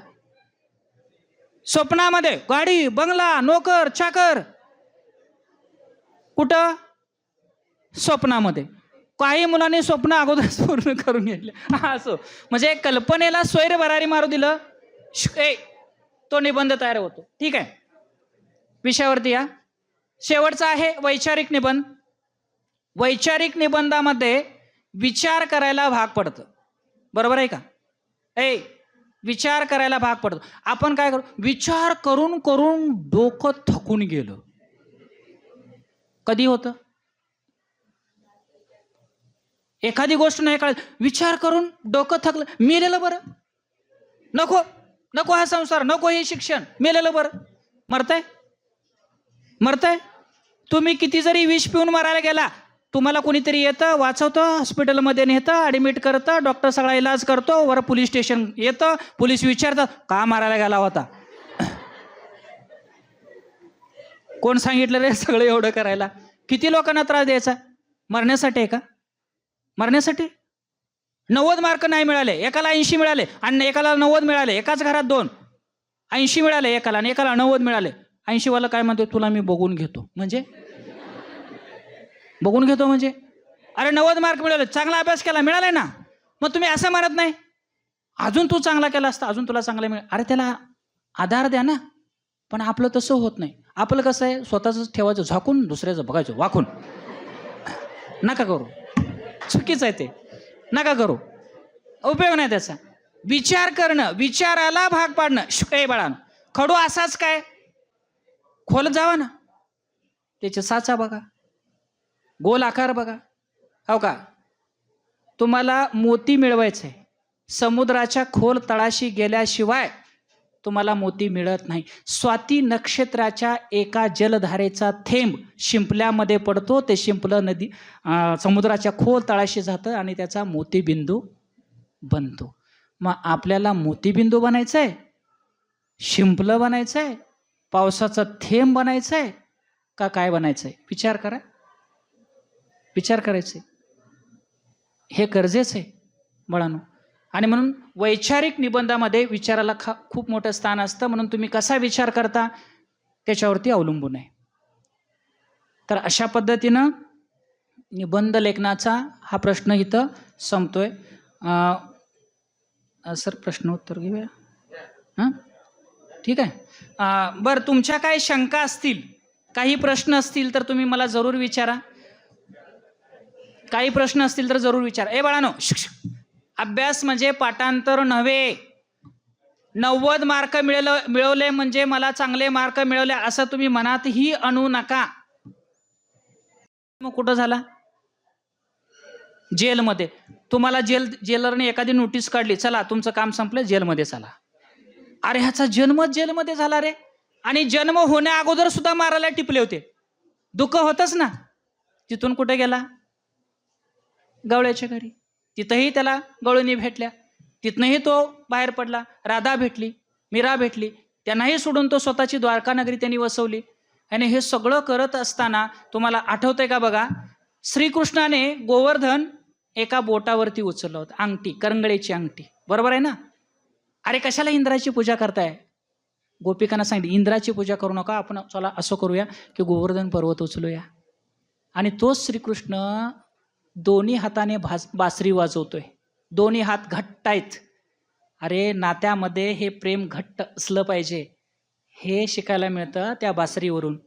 स्वप्नामध्ये गाडी, बंगला, नोकर, चाकर. कुठं? स्वप्नामध्ये. काही मुलांनी स्वप्न अगोदरच पूर्ण करून घेतले. असो, म्हणजे कल्पनेला स्वैर भरारी मारू दिलं, तो निबंध तयार होतो. ठीक आहे, विषयावरती या. शेवटचा आहे वैचारिक निबंध. वैचारिक निबंधामध्ये विचार करायला भाग पडतं. बरोबर आहे का? विचार करायला भाग पडतो. आपण काय करू? विचार करून करून डोकं थकून गेलं. कधी होतं? एखादी गोष्ट नाही कळत, विचार करून डोकं थकलं, मेलेलं बरं. नको नको हा संसार, नको हे शिक्षण, मेलेलं बरं. मरताय. तुम्ही किती जरी विष पिऊन मरायला गेला, तुम्हाला कोणीतरी येतं, वाचवतं, हॉस्पिटलमध्ये नेतं, ॲडमिट करतं, डॉक्टर सगळा इलाज करतो, वर पोलीस स्टेशन येतं, पोलीस विचारतात का मारायला गेला होता. कोण सांगितलं रे सगळं एवढं करायला? किती लोकांना त्रास द्यायचा? मरण्यासाठी आहे का? मरण्यासाठी? 90 मार्क नाही मिळाले, एकाला 80 मिळाले आणि एकाला 90 मिळाले. एकाच घरात दोन, 80 मिळाले एकाला आणि एकाला 90 मिळाले. 80 वाला काय म्हणतो, तुला मी बघून घेतो. म्हणजे बघून घेतो म्हणजे अरे 90 मार्क मिळाले, चांगला अभ्यास केला, मिळाले ना. मग तुम्ही असं म्हणत नाही अजून तू चांगला केला असता, अजून तुला चांगला मिळेल. अरे त्याला आधार द्या ना. पण आपलं तसं होत नाही. आपलं कसं आहे, स्वतःच ठेवायचं झाकून, दुसऱ्याचं बघायचं वाकून. नका करू, चुकीचं आहे ते, नका करू, उपयोग नाही त्याचा. विचार करणं, विचाराला भाग पाडणं. ए बाळानं, खडू असाच काय, खोल जावा ना, त्याचे साचा बघा, गोल आकार बघा. हो का, तुम्हाला मोती मिळवायचं आहे, समुद्राच्या खोल तळाशी गेल्याशिवाय तुम्हाला मोती मिळत नाही. स्वाती नक्षत्राच्या एका जलधारेचा थेंब शिंपल्यामध्ये पडतो, ते शिंपलं नदी समुद्राच्या खोल तळाशी जातं आणि त्याचा मोतीबिंदू बनतो. मग आपल्याला मोतीबिंदू बनायचं आहे, शिंपलं बनायचं आहे, पावसाचा थेंब बनायचं आहे का काय बनायचं आहे? विचार करा, विचार करायचे, हे गरजेचं आहे मुलांनो. आणि म्हणून वैचारिक निबंधामध्ये विचाराला खूप मोठं स्थान असतं. म्हणून तुम्ही कसा विचार करता त्याच्यावरती अवलंबून आहे. तर अशा पद्धतीनं निबंध लेखनाचा हा प्रश्न इथं संपतोय. सर प्रश्न उत्तर घेऊया. हां ठीक आहे. बरं, तुमच्या काही शंका असतील, काही प्रश्न असतील तर तुम्ही मला जरूर विचारा. काही प्रश्न असतील तर जरूर विचारा. ए बाळानो, अभ्यास म्हणजे पाठांतर नव्हे. 90 मार्क मिळवले म्हणजे मला चांगले मार्क मिळवले असं तुम्ही मनातही आणू नका. मग कुठं झाला? जेलमध्ये. तुम्हाला जेलरने एखादी नोटीस काढली, चला तुमचं काम संपलं, जेलमध्ये चला. अरे ह्याचा जन्मच जेलमध्ये झाला रे. आणि जन्म होण्या अगोदर सुद्धा मारायला टिपले होते. दुःख होतच ना. तिथून कुठे गेला? गवळ्याच्या घरी. तिथंही त्याला गवळणी भेटल्या, तिथनंही तो बाहेर पडला. राधा भेटली, मीरा भेटली, त्यांनाही सोडून तो स्वतःची द्वारका नगरी त्यांनी वसवली. आणि हे सगळं करत असताना तुम्हाला आठवतंय का बघा, श्रीकृष्णाने गोवर्धन एका बोटावरती उचललं होतं, अंगठी, करंगळीची अंगठी, बरोबर आहे ना. अरे कशाला इंद्राची पूजा करताय? गोपिकांना सांगितलं इंद्राची पूजा करू नका, आपण चला असं करूया की गोवर्धन पर्वत उचलूया. आणि तोच श्रीकृष्ण दोन्ही हाताने बासरी वाजवतोय, दोन्ही हात घट्ट आहेत. अरे नात्यामध्ये हे प्रेम घट्ट असलं पाहिजे, हे शिकायला मिळतं त्या बासरीवरून.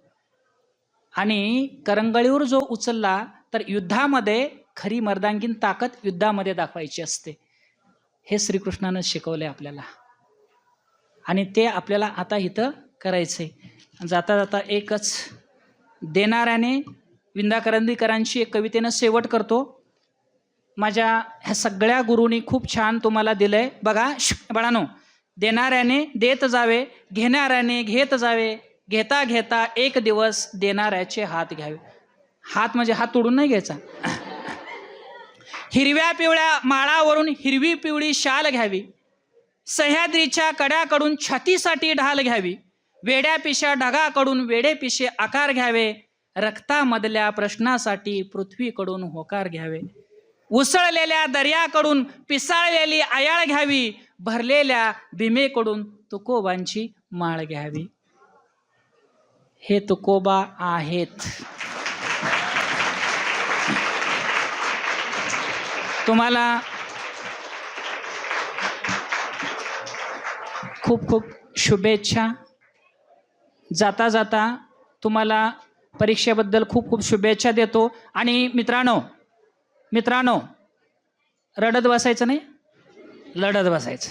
आणि करंगळीवर जो उचलला तर युद्धामध्ये खरी मर्दांगीन ताकद युद्धामध्ये दाखवायची असते. हे श्रीकृष्णानं शिकवले आपल्याला आणि ते आपल्याला आता इथं करायचंय. जाता जाता एकच देणाऱ्याने विंदा करंदीकरांची एक कवितेनं शेवट करतो. माझ्या ह्या सगळ्या गुरूंनी खूप छान तुम्हाला दिलंय बघा. बाळानो, देणाऱ्याने देत जावे, घेणाऱ्याने घेत जावे, घेता घेता एक दिवस देणाऱ्याचे हात घ्यावे. हात म्हणजे हात तोडून नाही घ्यायचा. हिरव्या पिवळ्या माळावरून हिरवी पिवळी शाल घ्यावी, सह्याद्रीच्या कड्याकडून छातीसाठी ढाल घ्यावी, वेड्या पिशा ढगाकडून वेडे पिशे आकार घ्यावे, रक्तामधल्या प्रश्नासाठी पृथ्वीकडून होकार घ्यावे, उसळलेल्या दर्याकडून पिसाळलेली आयाळ घ्यावी, भरलेल्या भीमेकडून तुकोबांची माळ घ्यावी. हे तुकोबा आहेत. तुम्हाला खूप खूप शुभेच्छा. जाता जाता तुम्हाला परीक्षेबद्दल खूप खूप शुभेच्छा देतो. आणि मित्रांनो रडत बसायचं नाही, लढत बसायचं.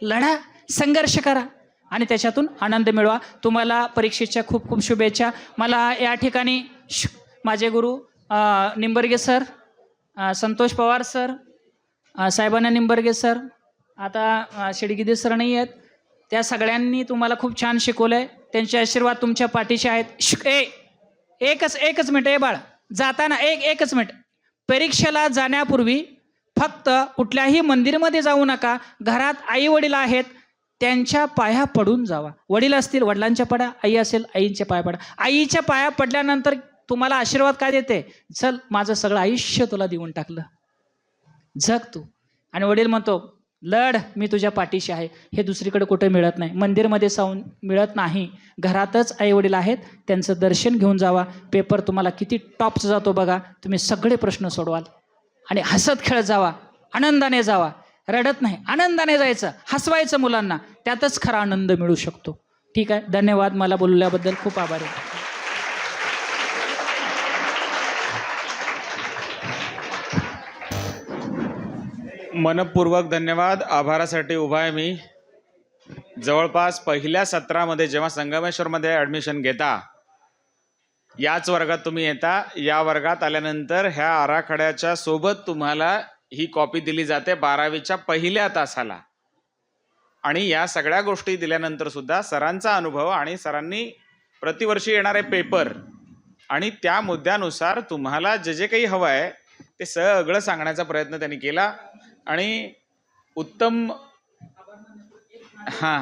लढा, संघर्ष करा आणि त्याच्यातून आनंद मिळवा. तुम्हाला परीक्षेच्या खूप खूप शुभेच्छा. मला या ठिकाणी माझे गुरु निंबर्गे सर, संतोष पवार सर, साहेबांना निंबर्गे सर, आता शेडगिदे सर नाही आहेत, त्या सगळ्यांनी तुम्हाला खूप छान शिकवलं आहे. त्यांचे आशीर्वाद तुमच्या पाठीशी आहेत. एकच मिनिट, ए बाळ, जाताना एकच मिनिट, परीक्षेला जाण्यापूर्वी फक्त कुठल्याही मंदिरमध्ये जाऊ नका. घरात आई वडील आहेत, त्यांच्या पाया पडून जावा. वडील असतील वडिलांच्या पाया, आई असेल आईच्या पाया पडा. आईच्या पाया पडल्यानंतर तुम्हाला आशीर्वाद काय देते? चल माझं सगळं आयुष्य तुला देऊन टाकलं, जग तू. आणि वडील म्हणतो लढ, मी तुझ्या पाठीशी आहे. हे दुसरीकडे कुठे मिळत नाही, मंदिरमध्ये जाऊन मिळत नाही. घरातच आई वडील आहेत, त्यांचं दर्शन घेऊन जावा. पेपर तुम्हाला किती टॉपचा जातो बघा, तुम्ही सगळे प्रश्न सोडवाल. आणि हसत खेळत जावा, आनंदाने जावा, रडत नाही, आनंदाने जायचं, हसवायचं मुलांना, त्यातच खरा आनंद मिळू शकतो. ठीक आहे, धन्यवाद. मला बोलल्याबद्दल खूप आभारी आहे. मनपूर्वक धन्यवाद. आभारासाठी उभा आहे मी. जवळपास पहिल्या सत्रामध्ये जेव्हा संगमेश्वरमध्ये ॲडमिशन घेता, याच वर्गात तुम्ही येता. या वर्गात आल्यानंतर ह्या आराखड्याच्या सोबत तुम्हाला ही कॉपी दिली जाते 12वीच्या पहिल्या तासाला. आणि या सगळ्या गोष्टी दिल्यानंतर सुद्धा सरांचा अनुभव आणि सरांनी प्रतिवर्षी येणारे पेपर आणि त्या मुद्द्यानुसार तुम्हाला जे जे काही हवं आहे ते सगळं सांगण्याचा प्रयत्न त्यांनी केला. आणि उत्तम हां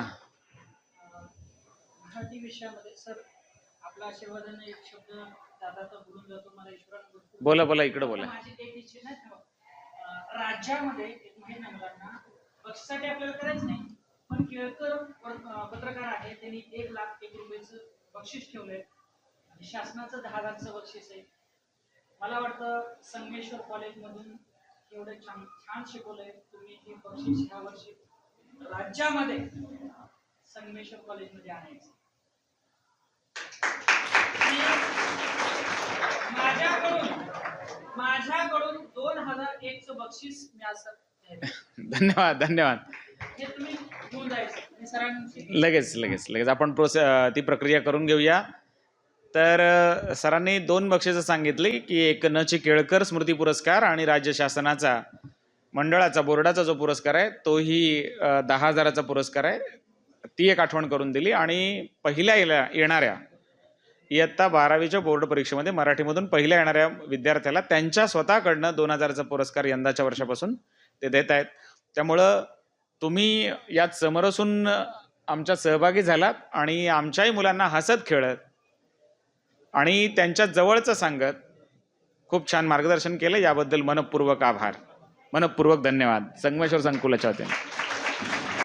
मराठी विषयामध्ये सर आपल्या आशीर्वादाने एक शब्द दादाचा बोलून जातो. मला ईश्वराने बोला बोला इकडे बोला. माझी एक इच्छा नाही, राज्यामध्ये माहीत नाही मुलांना, बक्षीसाठी आपल्याला करायचं नाही, पण केळकर पत्रकार आहे, त्यांनी 1,01,000 रुपयाचं बक्षीस ठेवलंय. शासनाचं 10,000चं बक्षीस आहे. मला वाटतं संगमेश्वर कॉलेजमधून एवढं छान शिकवलंय तुम्ही. हे बक्षीस ह्या वर्षी राज्यामध्ये संगमेश्वर कॉलेजमध्ये आणायचं. माझ्याकडून 2001चं बक्षीस मी असं. धन्यवाद धन्यवाद. हे तुम्ही घेऊन जायचं आणि सरांची लगेच आपण ती प्रक्रिया करून घेऊया. तर सरांनी 2 बक्षिसं सांगितली की एक न.ची. केळकर स्मृती पुरस्कार आणि राज्य शासनाचा मंडळाचा बोर्डाचा जो पुरस्कार आहे तोही 10,000चा पुरस्कार आहे. ती एक आठवण करून दिली. आणि पहिल्या येणाऱ्या इयत्ता 12वीच्या बोर्ड परीक्षेमध्ये मराठीमधून पहिल्या येणाऱ्या विद्यार्थ्याला त्यांच्या स्वतःकडनं 2,000चा पुरस्कार यंदाच्या वर्षापासून ते देत आहेत. त्यामुळं तुम्ही यात समरसून आमच्यात सहभागी झालात आणि आमच्याही मुलांना हसत खेळत आणि त्यांच्या जवळचं सांगत खूप छान मार्गदर्शन केलं. याबद्दल मनपूर्वक आभार, मनपूर्वक धन्यवाद संगमेश्वर संकुलाच्या वतीने.